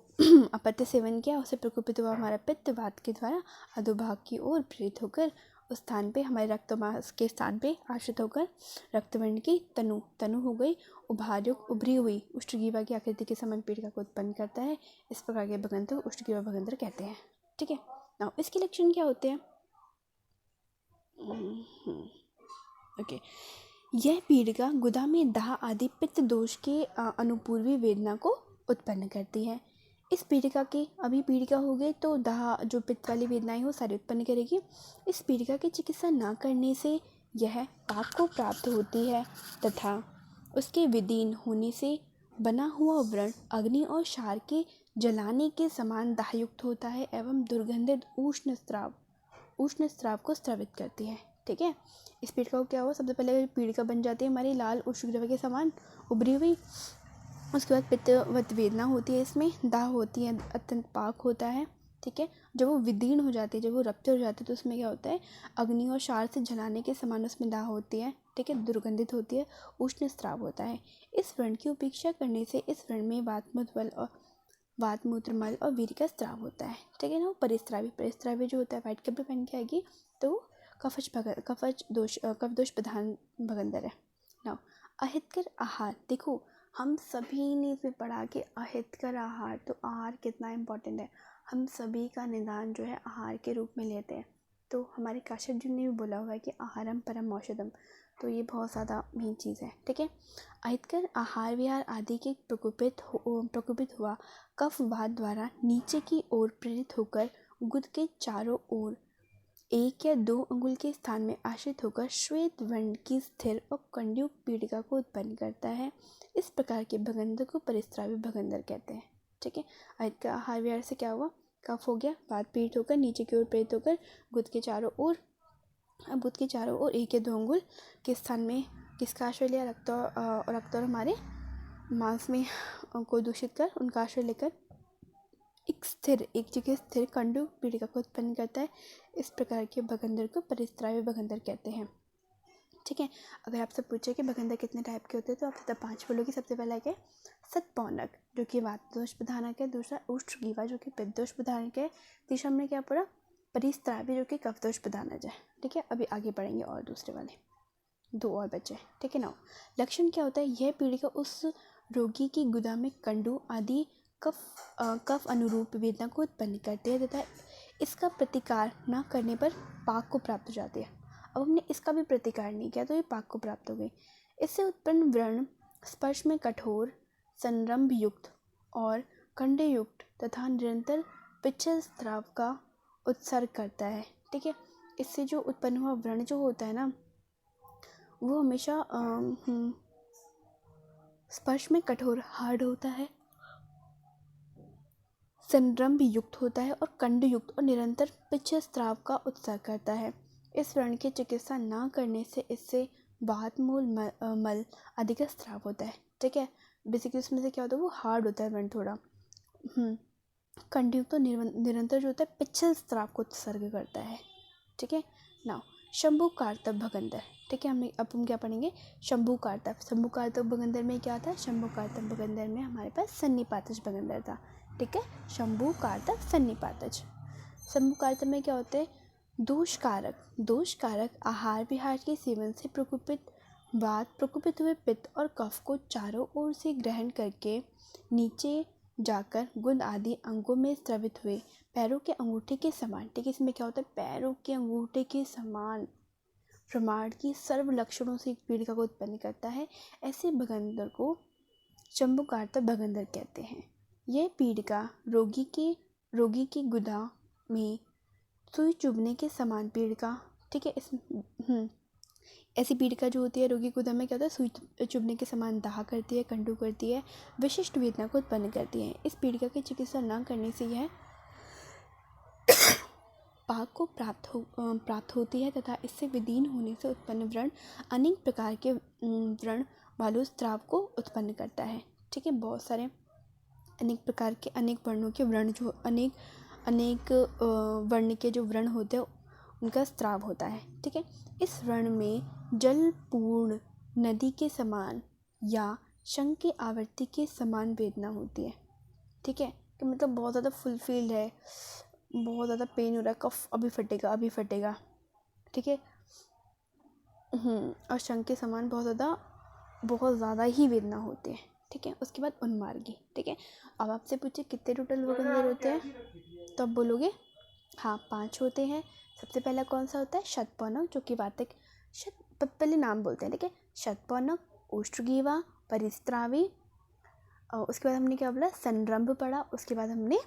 अपत्य सेवन किया उससे प्रकोपित हुआ हमारा पित्त वात के द्वारा अधोभाग की ओर प्रेरित होकर उस स्थान पे हमारे रक्तमांस के स्थान पे आश्रित होकर रक्तवर्ण की तनु हो गई, उभरी हुई उष्टग्रीवा की आकृति के समान पीड़िका को उत्पन्न करता है। इस प्रकार के भगंदर को उष्टग्रीवा भगंदर कहते हैं। ठीक है, नाउ इसके लक्षण क्या होते हैं। ओके, यह पीड़िका गुदा में दाह आदि पित्त दोष के अनुपूर्वी वेदना को उत्पन्न करती है। इस पीड़िका की, अभी पीड़िका हो गई तो दाह जो पित्त वाली वेदनाएं हो सारी उत्पन्न करेगी। इस पीड़िका की चिकित्सा न करने से यह पाप को प्राप्त होती है तथा उसके विदीन होने से बना हुआ व्रण अग्नि और क्षार के जलाने के समान दाहयुक्त होता है एवं दुर्गंधित उष्ण स्राव को स्रावित करती है। ठीक है, इस पीड़िका को क्या हुआ, सबसे पहले पीड़िका बन जाती है हमारी लाल उष्णग्रीवा के समान उभरी हुई। उसके बाद पित्तवत वेदना होती है, इसमें दाह होती है, अत्यंत पाक होता है। ठीक है, जब वो विदीर्ण हो जाती है, जब वो रप्चर हो जाती है तो उसमें क्या होता है, अग्नि और क्षार से जलाने के समान उसमें दाह होती है। ठीक है, दुर्गंधित होती है, उष्ण स्राव होता है। इस व्रण की उपेक्षा करने से इस व्रण में वात मूत्र मल और वीर्य का स्राव होता है। ठीक है ना, परिस्रावी जो होता है, वाइट कपड़े पहन के आएगी तो कफ दोष प्रधान भगंदर है। नाउ अहितकर आहार, देखो हम सभी ने इसमें पढ़ा कि अहितकर आहार, तो आहार कितना इम्पोर्टेंट है। हम सभी का निदान जो है आहार के रूप में लेते हैं। तो हमारे काश्यप जी ने भी बोला हुआ है कि आहारम परम औषधम, तो ये बहुत ज़्यादा मेन चीज़ है। ठीक है, अहितकर आहार विहार आदि के प्रकोपित हुआ कफवात द्वारा नीचे की ओर प्रेरित होकर गुद के चारों ओर 1 या 2 अंगुल के स्थान में आश्रित होकर श्वेत वर्ण की स्थिर और कंड्यूक पीड़िका को उत्पन्न करता है। इस प्रकार के भगंदर को परिस्रावी भगंदर कहते हैं। ठीक है, अहितकर आहार विहार से क्या हुआ, कफ हो गया, वात पीड़ित होकर नीचे की ओर प्रेरित होकर गुद के चारों ओर 1 या 2 अंगुल के स्थान में किसका आश्रय लिया, रक्त और हमारे मांस में को दूषित कर उनका आश्रय लेकर एक जगह स्थिर कंडू पीड़िका को उत्पन्न करता है। इस प्रकार के भगंदर को परिस्रावी भगंदर कहते हैं। ठीक है, अगर आपसे पूछे कि भगंदर कितने टाइप के होते हैं तो आप तब 5 बोलोगे। सबसे पहला है सतपौनक जो कि वात दोष प्रधानक है, दूसरा उष्ट्रगीवा जो कि पित्त दोष प्रधानक है, तीसरा हमने क्या पढ़ा, परिस्रावी जो कि कफ दोष प्रधानक है। ठीक है, अभी आगे पढ़ेंगे और दूसरे वाले 2 और बच्चे। ठीक है ना, लक्षण क्या होता है, यह पीड़िका उस रोगी की गुदा में कंडू आदि कफ अनुरूप वेदना को उत्पन्न करते हैं तथा इसका प्रतिकार न करने पर पाक को प्राप्त हो जाती है। अब हमने इसका भी प्रतिकार नहीं किया तो ये पाक को प्राप्त हो गई। इससे उत्पन्न व्रण स्पर्श में कठोर, संरंभ युक्त और कंडयुक्त तथा निरंतर पिच्छल स्राव का उत्सर्ग करता है। ठीक है, इससे जो उत्पन्न हुआ व्रण जो होता है ना, वो हमेशा स्पर्श में कठोर हार्ड होता है, संरंभ युक्त होता है और कंड युक्त और निरंतर पिच्छल स्राव का उत्सर्ग करता है। इस व्रण की चिकित्सा न करने से इससे वात मूल मल आदि का स्राव होता है। ठीक है, बेसिकली उसमें से क्या होता है, वो हार्ड होता है व्रण थोड़ा, कंड युक्त और निरंतर जो होता है पिच्छल स्राव को उत्सर्ग करता है। ठीक है, नाउ शंभु कार्तव भगंदर। ठीक है, हम क्या पढ़ेंगे, शंभु कार्तव भगंदर में क्या था, शंभु कार्तव भगंदर में हमारे पास सन्निपातज भगंदर था। ठीक है, शंभु कार्तव सन्निपातज। शंभु कार्तव में क्या होते हैं, दोषकारक आहार विहार के सेवन से प्रकोपित हुए पित्त और कफ को चारों ओर से ग्रहण करके नीचे जाकर गुद आदि अंगों में स्रवित हुए पैरों के अंगूठे के समान। ठीक है, इसमें क्या होता है, पैरों के अंगूठे के समान प्रमाण की सर्व लक्षणों से एक पीड़िका को उत्पन्न करता है। ऐसे भगंदर को शंभु कार्तव भगंदर कहते हैं। यह पीड़िका रोगी की गुदा में सुई चुभने के समान पीड़िका। ठीक है, ऐसी पीड़िका जो होती है रोगी गुदा में क्या होता है, सुई चुभने के समान दाह करती है, कंडू करती है, विशिष्ट वेदना को उत्पन्न करती है। इस पीड़िका की चिकित्सा न करने से यह पाक को प्राप्त होती है तथा इससे विदीन होने से उत्पन्न व्रण अनेक प्रकार के व्रण वालों स्राव को उत्पन्न करता है। ठीक है, बहुत सारे अनेक प्रकार के अनेक वर्णों के व्रण जो अनेक वर्ण के जो व्रण होते हैं उनका स्राव होता है। ठीक है, इस व्रण में जलपूर्ण नदी के समान या शंख की आवर्ती के समान वेदना होती है। ठीक है, कि मतलब बहुत ज़्यादा फुलफिल्ड है, बहुत ज़्यादा पेन हो रहा है, कफ अभी फटेगा। ठीक है, और शंख के समान बहुत ज़्यादा ही वेदना होती है। ठीक है, उसके बाद उन्मार्गी। ठीक है, अब आपसे पूछे कितने टोटल भगंदर होते हैं, तो आप बोलोगे हाँ 5 होते हैं। सबसे पहला कौन सा होता है, शतपौनक जो कि वातिक पहले नाम बोलते हैं। ठीक है, शतपौनक, उष्ट्रगीवा, परिस्रावी, उसके बाद हमने क्या बोला, संरंभ पढ़ा, उसके बाद हमने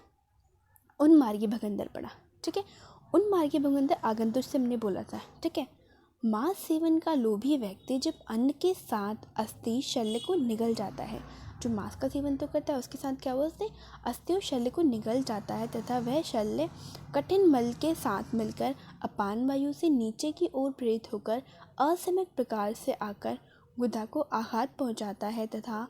उन्मार्गी भगंदर पढ़ा। ठीक है, उन्मार्गी भगंदर आगंतुक से हमने बोला था। ठीक है, मांस सेवन का लोभी व्यक्ति जब अन्न के साथ अस्थि शल्य को निगल जाता है, जो मांस का सेवन तो करता है उसके साथ क्या हुआ, उससे अस्थि और शल्य को निगल जाता है तथा वह शल्य कठिन मल के साथ मिलकर अपान वायु से नीचे की ओर प्रेरित होकर असमय प्रकार से आकर गुदा को आघात पहुंचाता है तथा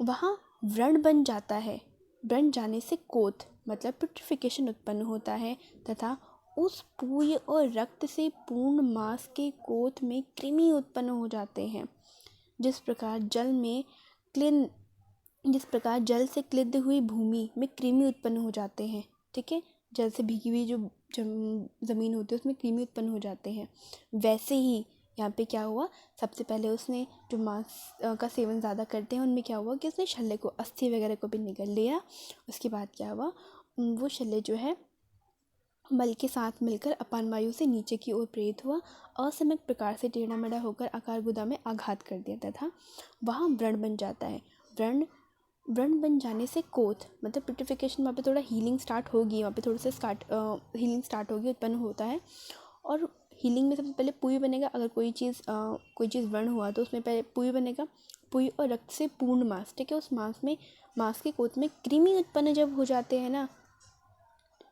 वहाँ व्रण बन जाता है। व्रण जाने से कोथ मतलब पुट्रिफिकेशन उत्पन्न होता है तथा उस पूय और रक्त से पूर्ण मांस के कोथ में कृमि उत्पन्न हो जाते हैं। जिस प्रकार जल से क्लिद्ध हुई भूमि में कृमि उत्पन्न हो जाते हैं। ठीक है, जल से भीगी हुई जो ज़मीन होती है उसमें कृमि उत्पन्न हो जाते हैं। वैसे ही यहाँ पे क्या हुआ, सबसे पहले उसने जो मांस का सेवन ज़्यादा करते हैं उनमें क्या हुआ कि उसने शल्य को, अस्थि वगैरह को भी निगल लिया। उसके बाद क्या हुआ, वो शल्य जो है मल के साथ मिलकर अपान वायु से नीचे की ओर प्रेरित हुआ, असमक प्रकार से टेढ़ा मेढ़ा होकर आकार गुदा में आघात कर दिया तथा वहाँ व्रण बन जाता है। व्रण बन जाने से कोथ मतलब पिट्रिफिकेशन, वहाँ पे थोड़ा हीलिंग स्टार्ट होगी, वहाँ पे थोड़ा सा हीलिंग स्टार्ट होगी, उत्पन्न होता है। और हीलिंग में सबसे पहले पुई बनेगा। अगर कोई चीज़ व्रण हुआ तो उसमें पहले पुई बनेगा। पुई और रक्त से पूर्ण मांस, ठीक है, उस मांस के कोथ में कृमि उत्पन्न जब हो जाते हैं ना,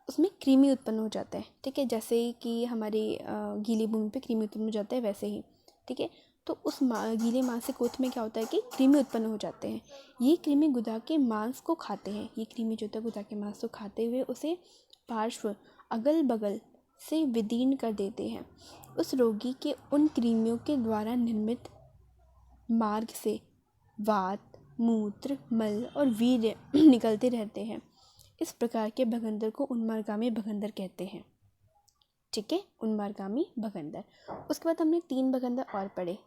उसमें कृमि उत्पन्न हो जाता है, ठीक है, जैसे कि हमारी गीली भूमि पे कृमि उत्पन्न हो जाता है वैसे ही, ठीक है। तो उस गीले मांस के कोथ में क्या होता है कि कृमि उत्पन्न हो जाते हैं। ये कृमि गुदा के मांस को खाते हैं। ये कृमि जो होता है गुदा के मांस को खाते हुए उसे पार्श्व अगल बगल से विदीर्ण कर देते हैं। उस रोगी के उन कृमियों के द्वारा निर्मित मार्ग से वात, मूत्र, मल और वीर्य निकलते रहते हैं। इस प्रकार के भगंदर को उन्मार्गामी भगंदर कहते हैं, ठीक है, उन्मार्गामी भगंदर। उसके बाद हमने 3 भगंदर और पढ़े,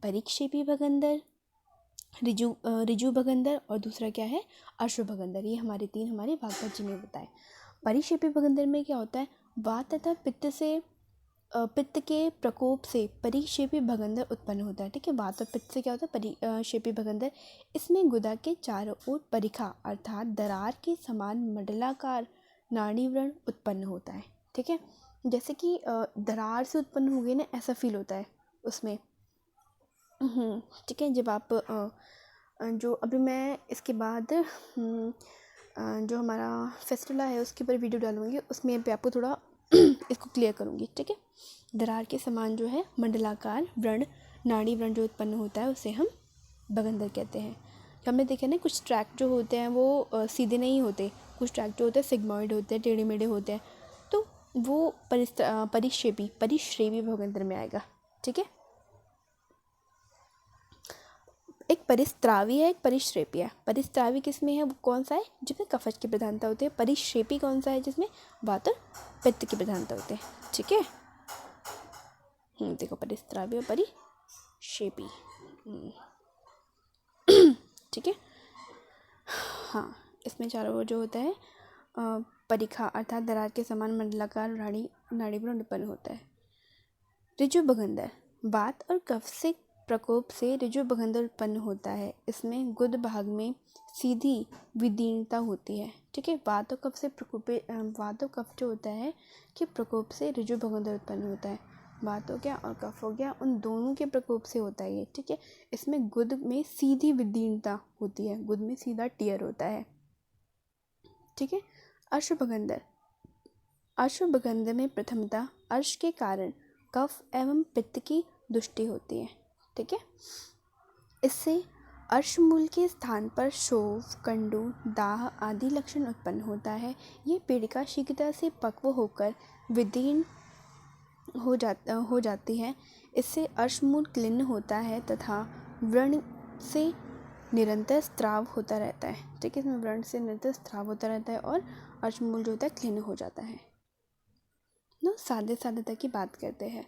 परिक्षेपी भगंदर, ऋजु भगंदर और दूसरा क्या है, अश्व भगंदर। ये हमारे 3 हमारे वाग्भट जी ने बताए। परिक्षेपी भगंदर में क्या होता है, वात तथा पित्त के प्रकोप से परिक्षेपी भगंदर उत्पन्न होता है, ठीक है। वात और पित्त से क्या होता है, परिक्षेपी भगंदर। इसमें गुदा के चारों ओर परिखा अर्थात दरार के समान मंडलाकार नाड़ीव्रण उत्पन्न होता है, ठीक है। जैसे कि दरार से उत्पन्न हो गई ना, ऐसा फील होता है उसमें, ठीक है। जब आप जो अभी मैं इसके बाद जो हमारा फेस्टिवल है उसके ऊपर वीडियो डालूंगी, उसमें पे आपको थोड़ा इसको क्लियर करूँगी, ठीक है। दरार के समान जो है मंडलाकार व्रण, नाड़ी व्रण जो उत्पन्न होता है उसे हम भगंदर कहते हैं। हमने देखा ना कुछ ट्रैक जो होते हैं वो सीधे नहीं होते, कुछ ट्रैक जो होते हैं सिग्मॉइड होते हैं, टेढ़े मेढ़े होते हैं, तो वो परिश्रेवी भगंदर में आएगा, ठीक है। एक परिस्त्रावी है, एक परिश्रेपी है। परिस्त्रावी किसमें है, वो कौन सा है, जिसमें कफज की प्रधानता होती है। परिश्रेपी कौन सा है, जिसमें वात और पित्त की प्रधानता होती है, ठीक है। देखो परिस्त्रावी और परिश्रेपी, ठीक है। हाँ, इसमें चारों ओर जो होता है परिखा अर्थात दरार के समान मंडलाकार नाड़ीव्रण उत्पन्न होता है। ऋजु भगंदर, वात और कफ से प्रकोप से ऋजु भगंदर उत्पन्न होता है। इसमें गुद भाग में सीधी विदीर्णता होती है, ठीक है। वात और कफ जो होता है कि प्रकोप से ऋजु भगंदर उत्पन्न होता है। वात हो गया और कफ हो गया, उन दोनों के प्रकोप से होता है ये, ठीक है। इसमें गुद में सीधी विदीर्णता होती है, गुद में सीधा टियर होता है, ठीक है। अश्वभगंदर, अश्वभगंदर में प्रथमतः अर्श के कारण कफ एवं पित्त की दुष्टि होती है, ठीक है। इससे अर्शमूल के स्थान पर शोव, कंडू, दाह आदि लक्षण उत्पन्न होता है। ये पीड़िका शीघ्रता से पक्व होकर विदीर्ण हो जाती है। इससे अर्शमूल क्लिन्न होता है तथा व्रण से निरंतर स्त्राव होता रहता है, ठीक है। इसमें व्रण से निरंतर स्त्राव होता रहता है और अर्शमूल जो होता है क्लिन्न हो जाता है। साध्यता की बात करते हैं।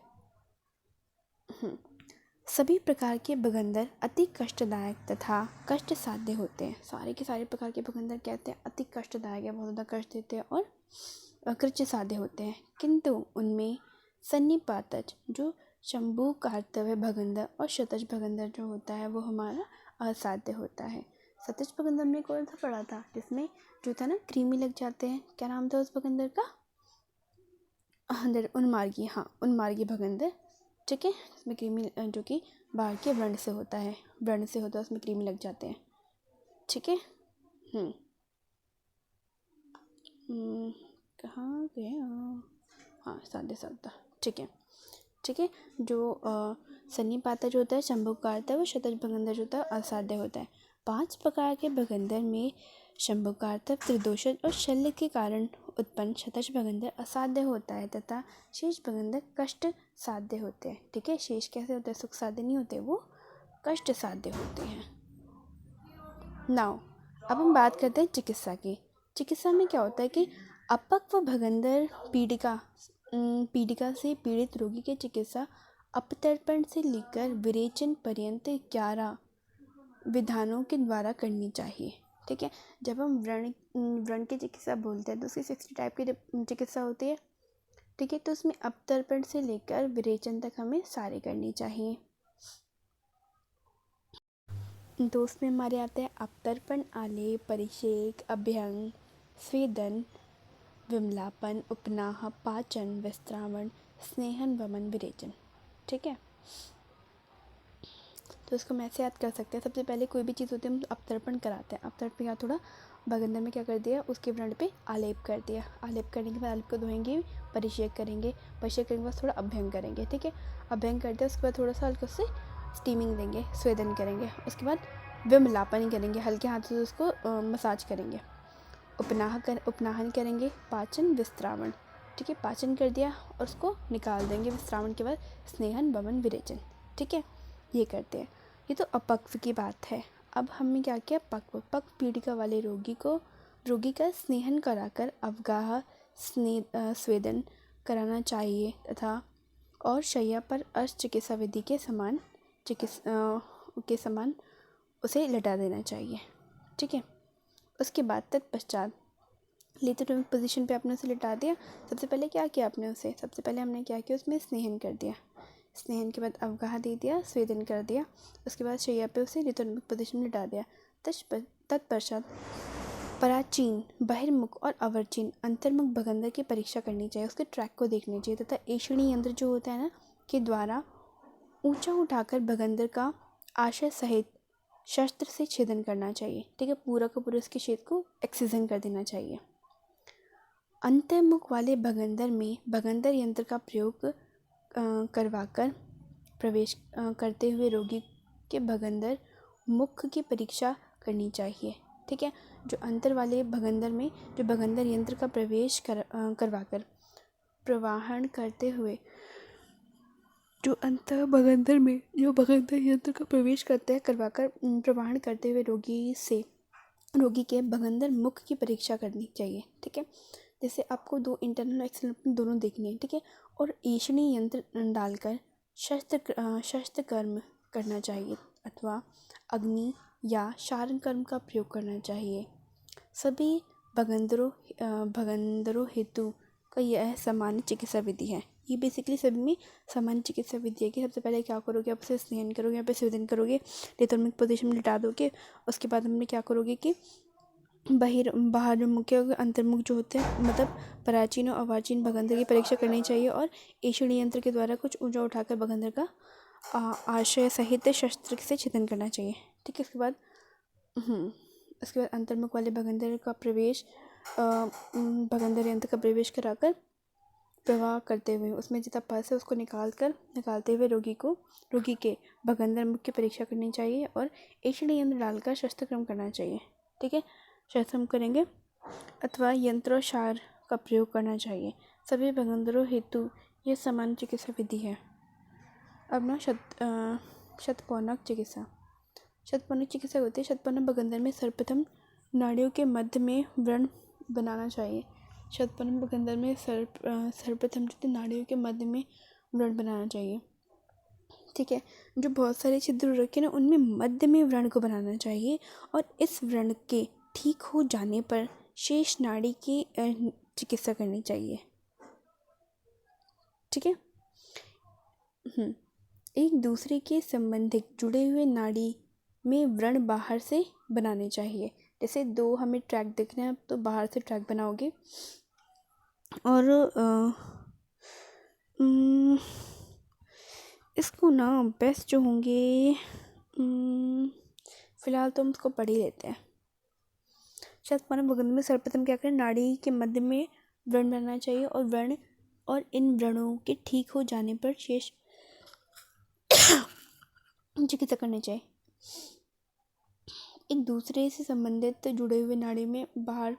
सभी प्रकार के भगंदर अति कष्टदायक तथा कष्ट साध्य होते हैं। सारे के सारे प्रकार के भगंदर कहते हैं अति कष्टदायक है, बहुत ज़्यादा कष्ट देते हैं और कृत्य साध्य होते हैं। किंतु उनमें सन्निपातज जो शंभु कार्तव्य भगंदर और शतज भगंदर जो होता है वो हमारा असाध्य होता है। शतज भगंदर में कौन सा पड़ा था, जिसमें जो था ना कृमि लग जाते हैं, क्या नाम था उस भगंदर का, उन्मार्गी, हाँ उन्मार्गी भगंदर, ठीक है। इसमें कृमि जो कि बाहर के व्रण से होता है, उसमें कृमि लग जाते हैं, ठीक है। कहाँ गया, हाँ साध्य, ठीक है। जो सन्निपाता जो होता है शंभुकार होता है, वो शतज भगंदर जो होता है असाध्य होता है। 5 प्रकार के भगंदर में शंभुकारतव, त्रिदोषज और शल्य के कारण उत्पन्न शतज भगंदर असाध्य होता है तथा शेष भगंदर कष्ट साध्य होते हैं, ठीक है। शेष कैसे होते हैं, सुख साध्य नहीं होते, वो कष्ट साध्य होते हैं। नाउ अब हम बात करते हैं चिकित्सा की। चिकित्सा में क्या होता है कि अपक्व भगंदर पीड़िका से पीड़ित रोगी की चिकित्सा अपतर्पण से लेकर विरेचन पर्यंत 11 विधानों के द्वारा करनी चाहिए। ठीक है, जब हम व्रण की चिकित्सा बोलते हैं तो उसकी 60 टाइप की चिकित्सा होती है। ठीक है, तो उसमें अपतर्पण से लेकर विरेचन तक हमें सारे करनी चाहिए। तो उसमें हमारे आते हैं अपतर्पण, आलेप, परिषेक, अभ्यंग, स्वेदन, विमलापन, उपनाह, पाचन, विस्त्रावण, स्नेहन, वमन, विरेचन। ठीक है, तो इसको मैं ऐसे याद कर सकते हैं। सबसे पहले कोई भी चीज़ होती है हम अपतर्पण कराते हैं। अपतर्पण या थोड़ा भगंदर में क्या कर दिया, उसके व्रण पे आलेप कर दिया। आलेप करने के बाद आलेप को धोएंगे, परिषेक करेंगे, परिषेक करने के बाद थोड़ा अभ्यंग करेंगे। ठीक है, अभ्यंग कर दिया, उसके बाद थोड़ा सा हल्का से स्टीमिंग देंगे, स्वेदन करेंगे, उसके बाद विमलापन करेंगे, हल्के हाथों से उसको मसाज करेंगे। उपनाहन करेंगे, पाचन, विस्त्रावण। ठीक है, पाचन कर दिया और उसको निकाल देंगे। विस्त्रावण के बाद स्नेहन, वमन, विरेचन। ठीक है, ये करते हैं। ये तो अपक्व की बात है। अब हमने क्या किया, पक्व पीड़िका वाले रोगी का स्नेहन कराकर अवगाह स्वेदन कराना चाहिए तथा और शैया पर चिकित्सा विधि के समान उसे लटा देना चाहिए। ठीक है, उसके बाद तत्पश्चात लिथोटोमिक पोजीशन पे आपने उसे लिटा दिया। सबसे पहले क्या किया आपने उसे, सबसे पहले हमने क्या किया, उसमें स्नेहन कर दिया। स्नेहन के बाद अवगाह दे दिया, स्वेदन कर दिया, उसके बाद शैया पे उसे लिथोटोमिक पोजीशन में लिटा दिया। तत्पश्चात पराचीन, बहिर्मुख और अवर्चीन अंतर्मुख भगंदर की परीक्षा करनी चाहिए, उसके ट्रैक को देखना चाहिए तथा एषणी यंत्र जो होता है ना के द्वारा ऊंचा उठाकर भगंदर का आशय सहित शस्त्र से छेदन करना चाहिए। ठीक है, पूरा का पूरा उसके छेद को एक्सीजन कर देना चाहिए। अंतर्मुख वाले भगंदर में भगंदर यंत्र का प्रयोग करवाकर प्रवेश करते हुए रोगी के भगंदर मुख की परीक्षा करनी चाहिए। ठीक है, जो अंतर वाले भगंदर में जो भगंदर यंत्र का प्रवेश करवाकर प्रवाहन करते हुए जो अंतर भगंदर में जो भगंदर यंत्र का प्रवेश करते हैं करवाकर प्रवाहन करते हुए रोगी के भगंदर मुख की परीक्षा करनी चाहिए। ठीक है, जैसे आपको दो इंटरनल एक्सटर्नल दोनों देखनी है। ठीक है, और एषणी यंत्र डालकर शस्त्र कर्म करना चाहिए अथवा अग्नि या शारण कर्म का प्रयोग करना चाहिए। सभी भगंदरों हेतु का यह सामान्य चिकित्सा विधि है। ये बेसिकली सभी में सामान्य चिकित्सा विधि है कि सबसे पहले क्या करोगे, आप उसे स्नेहन करोगे, यहाँ पे स्वेदन करोगे, लिथोटोमिक पोजीशन में लिटा दोगे। उसके बाद हमने क्या करोगे कि बाहरमुख और अंतर्मुख जो होते हैं मतलब प्राचीन और अवाचीन भगंदर की परीक्षा करनी चाहिए और एषणी यंत्र के द्वारा कुछ ऊंचा उठाकर भगंदर का आशय सहित शस्त्र से छेदन करना चाहिए। ठीक है, उसके बाद अंतर्मुख वाले भगंदर का प्रवेश भगंदर यंत्र का प्रवेश कराकर प्रवाह करते हुए उसमें जितना पस है उसको निकालते हुए रोगी के भगंदर मुख की परीक्षा करनी चाहिए और एषणी यंत्र डालकर शस्त्रक्रम करना चाहिए। ठीक है, शस्त्रक्रम करेंगे अथवा यंत्रोपचार का प्रयोग करना चाहिए। सभी भगंदरों हेतु यह सामान्य चिकित्सा विधि है। अब ना शतपौनक चिकित्सा होती है। शतपौनक भगंदर में सर्वप्रथम नाड़ियों के मध्य में व्रण बनाना चाहिए। शतपौनक भगंदर में सर्वप्रथम जो नाड़ियों के मध्य में व्रण बनाना चाहिए। ठीक है, जो बहुत सारे छिद्र रखे ना उनमें मध्य में व्रण को बनाना चाहिए और इस व्रण के ठीक हो जाने पर शेष नाड़ी की चिकित्सा करनी चाहिए। ठीक है, एक दूसरे के संबंधित जुड़े हुए नाड़ी में व्रण बाहर से बनाने चाहिए। जैसे दो हमें ट्रैक दिख रहे हैं तो बाहर से ट्रैक बनाओगे और इसको ना बेस्ट जो होंगे फिलहाल तो हम इसको पढ़ ही लेते हैं। शतपौनक भगंदर में सर्वप्रथम क्या करें, नाड़ी के मध्य में व्रण बनाना चाहिए और इन व्रणों के ठीक हो जाने पर शेष चिकित्सा करनी चाहिए। एक दूसरे से संबंधित जुड़े हुए नाड़ी में बाहर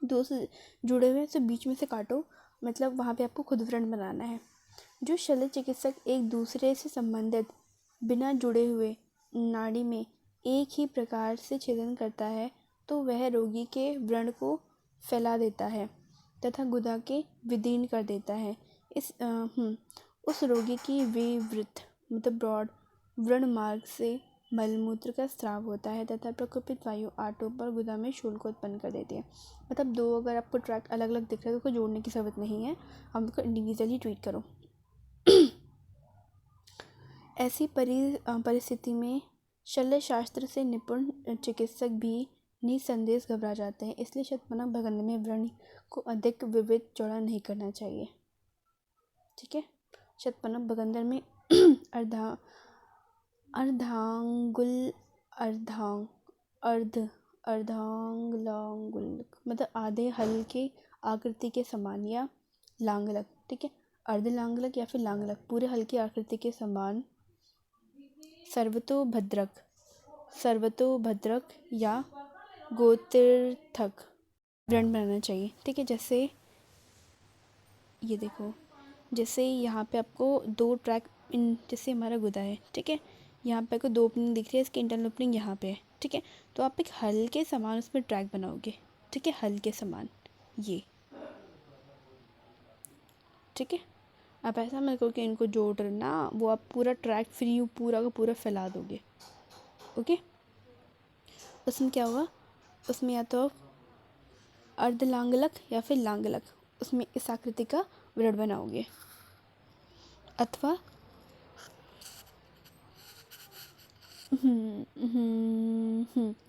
दो से जुड़े हुए से बीच में से काटो, मतलब वहाँ पे आपको खुद व्रण बनाना है। जो शल्य चिकित्सक एक दूसरे से संबंधित बिना जुड़े हुए नाड़ी में एक ही प्रकार से छेदन करता है तो वह रोगी के व्रण को फैला देता है तथा गुदा के विदीर्ण कर देता है। उस रोगी की विवृत मतलब ब्रॉड व्रण मार्ग से मलमूत्र का स्राव होता है तथा प्रकोपित वायु आंतों पर गुदा में शूल को उत्पन्न कर देती है। मतलब दो अगर आपको ट्रैक्ट अलग अलग दिख रहा है तो उसको जोड़ने की ज़रूरत नहीं है, आप उसको इंडिविजुअली ट्रीट करो। ऐसी परिस्थिति में शल्य शास्त्र से निपुण चिकित्सक भी निसंदेह घबरा जाते हैं, इसलिए शतपनक भगंदर में व्रण को अधिक विविध चौड़ा नहीं करना चाहिए। ठीक है, शतपनक भगंदर में अर्धांगुल मतलब आधे हल के आकृति के समान या लांगलक। ठीक है, अर्ध लांगलक या फिर लांगलक पूरे हल की आकृति के समान सर्वतोभद्रक या गोतीर्थक व्रण बनाना चाहिए। ठीक है, जैसे ये देखो, जैसे यहाँ पे आपको दो ट्रैक जैसे हमारा गुदा है। ठीक है, यहाँ पे आपको दो ओपनिंग दिख रही है, इसकी इंटरनल ओपनिंग यहाँ पे है। ठीक है, तो आप एक हल के समान उसमें ट्रैक बनाओगे। ठीक है, हल के समान ये। ठीक है, आप ऐसा मत करो कि इनको जोड़ना, वो आप पूरा ट्रैक फ्री पूरा का पूरा फैला दोगे। ओके, उसमें क्या होगा, उसमें या तो अर्धलांगलक या फिर लांगलक उसमें इस आकृति का व्रण बनाओगे, अथवा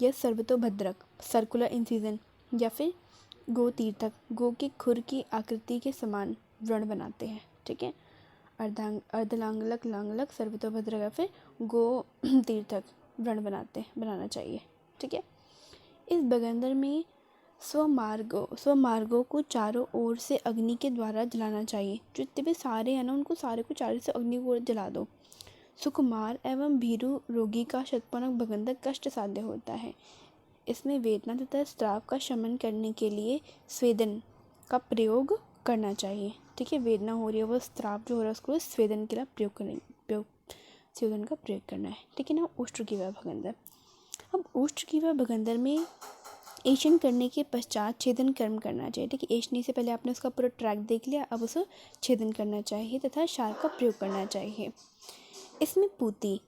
यह सर्वतोभद्रक सर्कुलर इंसिजन या फिर गोतीर्थक गो के खुर की आकृति के समान व्रण बनाते हैं। ठीक है, अर्धलांगलक लांगलक सर्वतोभद्रक या फिर गो तीर्थक व्रण बनाना चाहिए। ठीक है, इस भगंदर में स्वमार्गों को चारों ओर से अग्नि के द्वारा जलाना चाहिए। जितने भी सारे हैं ना, उनको सारे को चारों से अग्नि को जला दो। सुकुमार एवं भीरू रोगी का शतपनक भगंदर कष्ट साध्य होता है। इसमें वेदना तथा स्राव का शमन करने के लिए स्वेदन का प्रयोग करना चाहिए। ठीक है, वेदना हो रही है, वो स्राव जो हो रहा है उसको स्वेदन के लिए स्वेदन का प्रयोग करना है। ठीक है ना। उष्ट्रकीवा भगंदर, अब उष्ट्रकीवा भगंदर में एशन करने के पश्चात छेदन कर्म करना चाहिए। ठीक है, एशनी से पहले आपने उसका पूरा ट्रैक देख लिया, अब उसे छेदन करना चाहिए तथा क्षार का प्रयोग करना चाहिए। इसमें पूती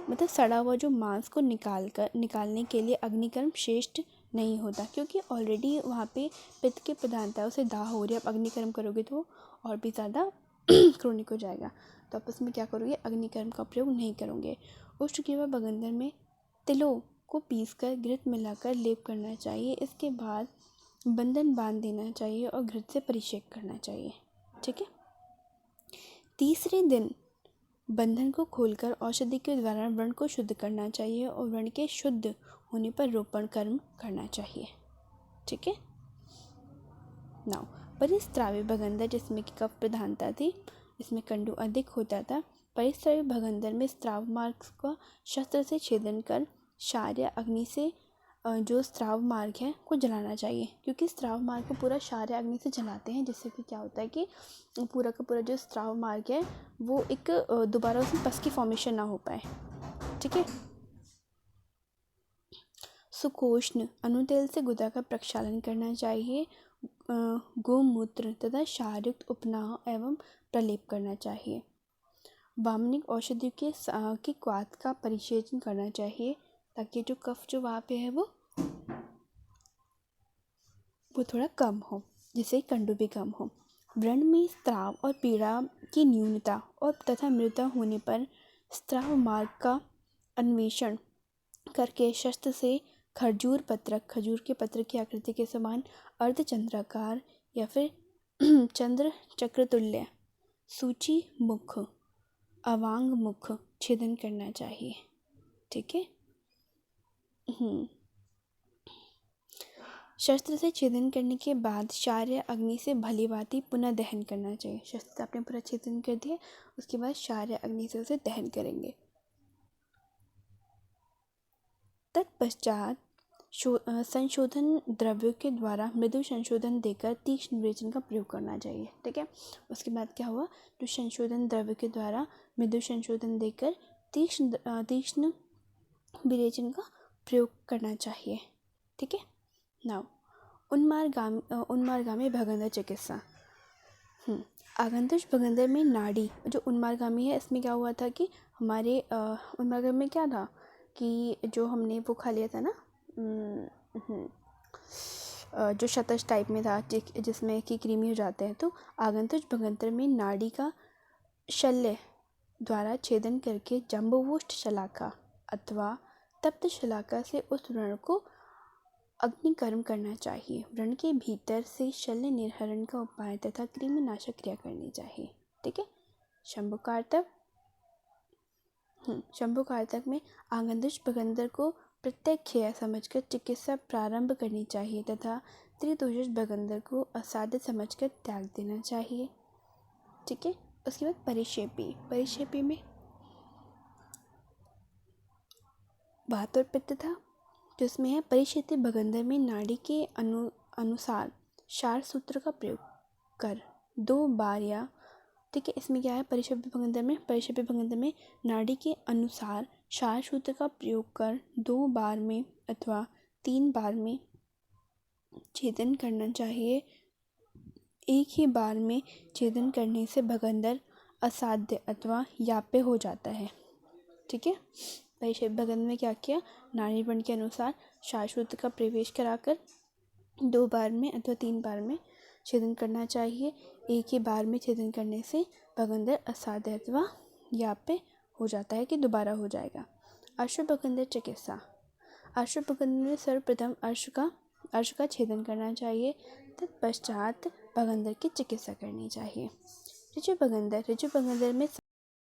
मतलब सड़ा हुआ जो मांस को निकालने के लिए अग्निकर्म श्रेष्ठ नहीं होता, क्योंकि ऑलरेडी वहाँ पे पित्त की प्रधानता उसे दाह हो रही है। अब अग्निकर्म करोगे तो और भी ज़्यादा क्रोनिक हो जाएगा, तो आप उसमें क्या करोगे, अग्निकर्म का प्रयोग नहीं करोगे। उष्ट्रकीवा भगंदर में तिलों को पीसकर घृत मिलाकर लेप करना चाहिए। इसके बाद बंधन बांध देना चाहिए और घृत से परिषेक करना चाहिए। ठीक है, तीसरे दिन बंधन को खोलकर औषधि के द्वारा व्रण को शुद्ध करना चाहिए और व्रण के शुद्ध होने पर रोपण कर्म करना चाहिए। ठीक है, नाउ परिस्रावी भगंदर जिसमें कि कफ प्रधानता थी, इसमें कंडू अधिक होता था। परिस्रावी भगंदर में स्राव मार्ग का शस्त्र से छेदन कर क्षार या अग्नि से जो स्राव मार्ग है को जलाना चाहिए, क्योंकि स्राव मार्ग को पूरा क्षार या अग्नि से जलाते हैं, जिससे कि क्या होता है कि पूरा का पूरा जो स्राव मार्ग है वो एक दोबारा उसमें पस की फॉर्मेशन ना हो पाए। ठीक है, सुकोष्ण अनुतेल से गुदा का प्रक्षालन करना चाहिए। गोमूत्र तथा क्षारयुक्त उपनाह एवं प्रलेप करना चाहिए। वामनिक औषधियों के क्वाथ का परिसेचन करना चाहिए, ताकि जो कफ जो वहाँ पे है वो थोड़ा कम हो, जिससे कंडू भी कम हो। व्रण में स्राव और पीड़ा की न्यूनता और तथा मृदा होने पर स्राव मार्ग का अन्वेषण करके शस्त्र से खजूर के पत्र की आकृति के समान अर्धचंद्राकार या फिर चंद्र चक्रतुल्य सूची मुख अवांग मुख छेदन करना चाहिए। ठीक है, शस्त्र से छेदन करने के बाद क्षार या अग्नि से भली भांति पुनः दहन करना चाहिए। शस्त्र से आपने पूरा छेदन कर दिया, उसके बाद क्षार या अग्नि से उसे दहन करेंगे। तत्पश्चात संशोधन द्रव्यों के द्वारा मृदु संशोधन देकर तीक्ष्ण विरेचन का प्रयोग करना चाहिए। ठीक है, उसके बाद क्या हुआ, जो संशोधन द्रव्य के द्वारा मृदु संशोधन देकर तीक्ष्ण विरेचन का प्रयोग करना चाहिए। ठीक है, नाउ उन्मार्गामी भगंदर चिकित्सा। आगंतुक भगंदर में नाड़ी जो उन्मार्गामी है, इसमें क्या हुआ था कि हमारे उन्मार्गामी में क्या था कि जो हमने वो खा लिया था ना, जो शतज टाइप में था जिसमें कि कृमि हो जाते हैं। तो आगंतुक भगंदर में नाड़ी का शल्य द्वारा छेदन करके जंबुवुष्ठ शलाका अथवा तप्त शलाका से उस व्रण को अग्निकर्म करना चाहिए। व्रण के भीतर से शल्य निर्हरण का उपाय तथा कृमिनाशक क्रिया करनी चाहिए। ठीक है। शंभुकारतक में आगंतुक भगंदर को प्रत्यक्ष समझकर चिकित्सा प्रारंभ करनी चाहिए तथा त्रिदोष भगंदर को असाध्य समझकर त्याग देना चाहिए। ठीक है। उसके बाद परिक्षेपी में वात और पित्त था, जिसमें है परिक्षेपी भगंदर में नाड़ी के अनुसार क्षार सूत्र का प्रयोग कर 2 बार या, ठीक है, इसमें क्या है परिक्षेपी भगंदर में नाड़ी के अनुसार क्षार सूत्र का प्रयोग कर 2 बार में अथवा 3 बार में छेदन करना चाहिए। एक ही बार में छेदन करने से भगंदर असाध्य अथवा याप्य हो जाता है। ठीक है। परिक्षेपी भगंदर में क्या किया, नाड़ी व्रण के अनुसार क्षार सूत्र का प्रवेश कराकर 2 बार में अथवा 3 बार में छेदन करना चाहिए। एक ही बार में छेदन करने से भगंदर असाध्य अथवा याप्य हो जाता है कि दोबारा हो जाएगा। अश्व भगंदर चिकित्सा। अश्व भगंदर में सर्वप्रथम अश्व का छेदन करना चाहिए, तत्पश्चात भगंदर की चिकित्सा करनी चाहिए। ऋजु भगंदर में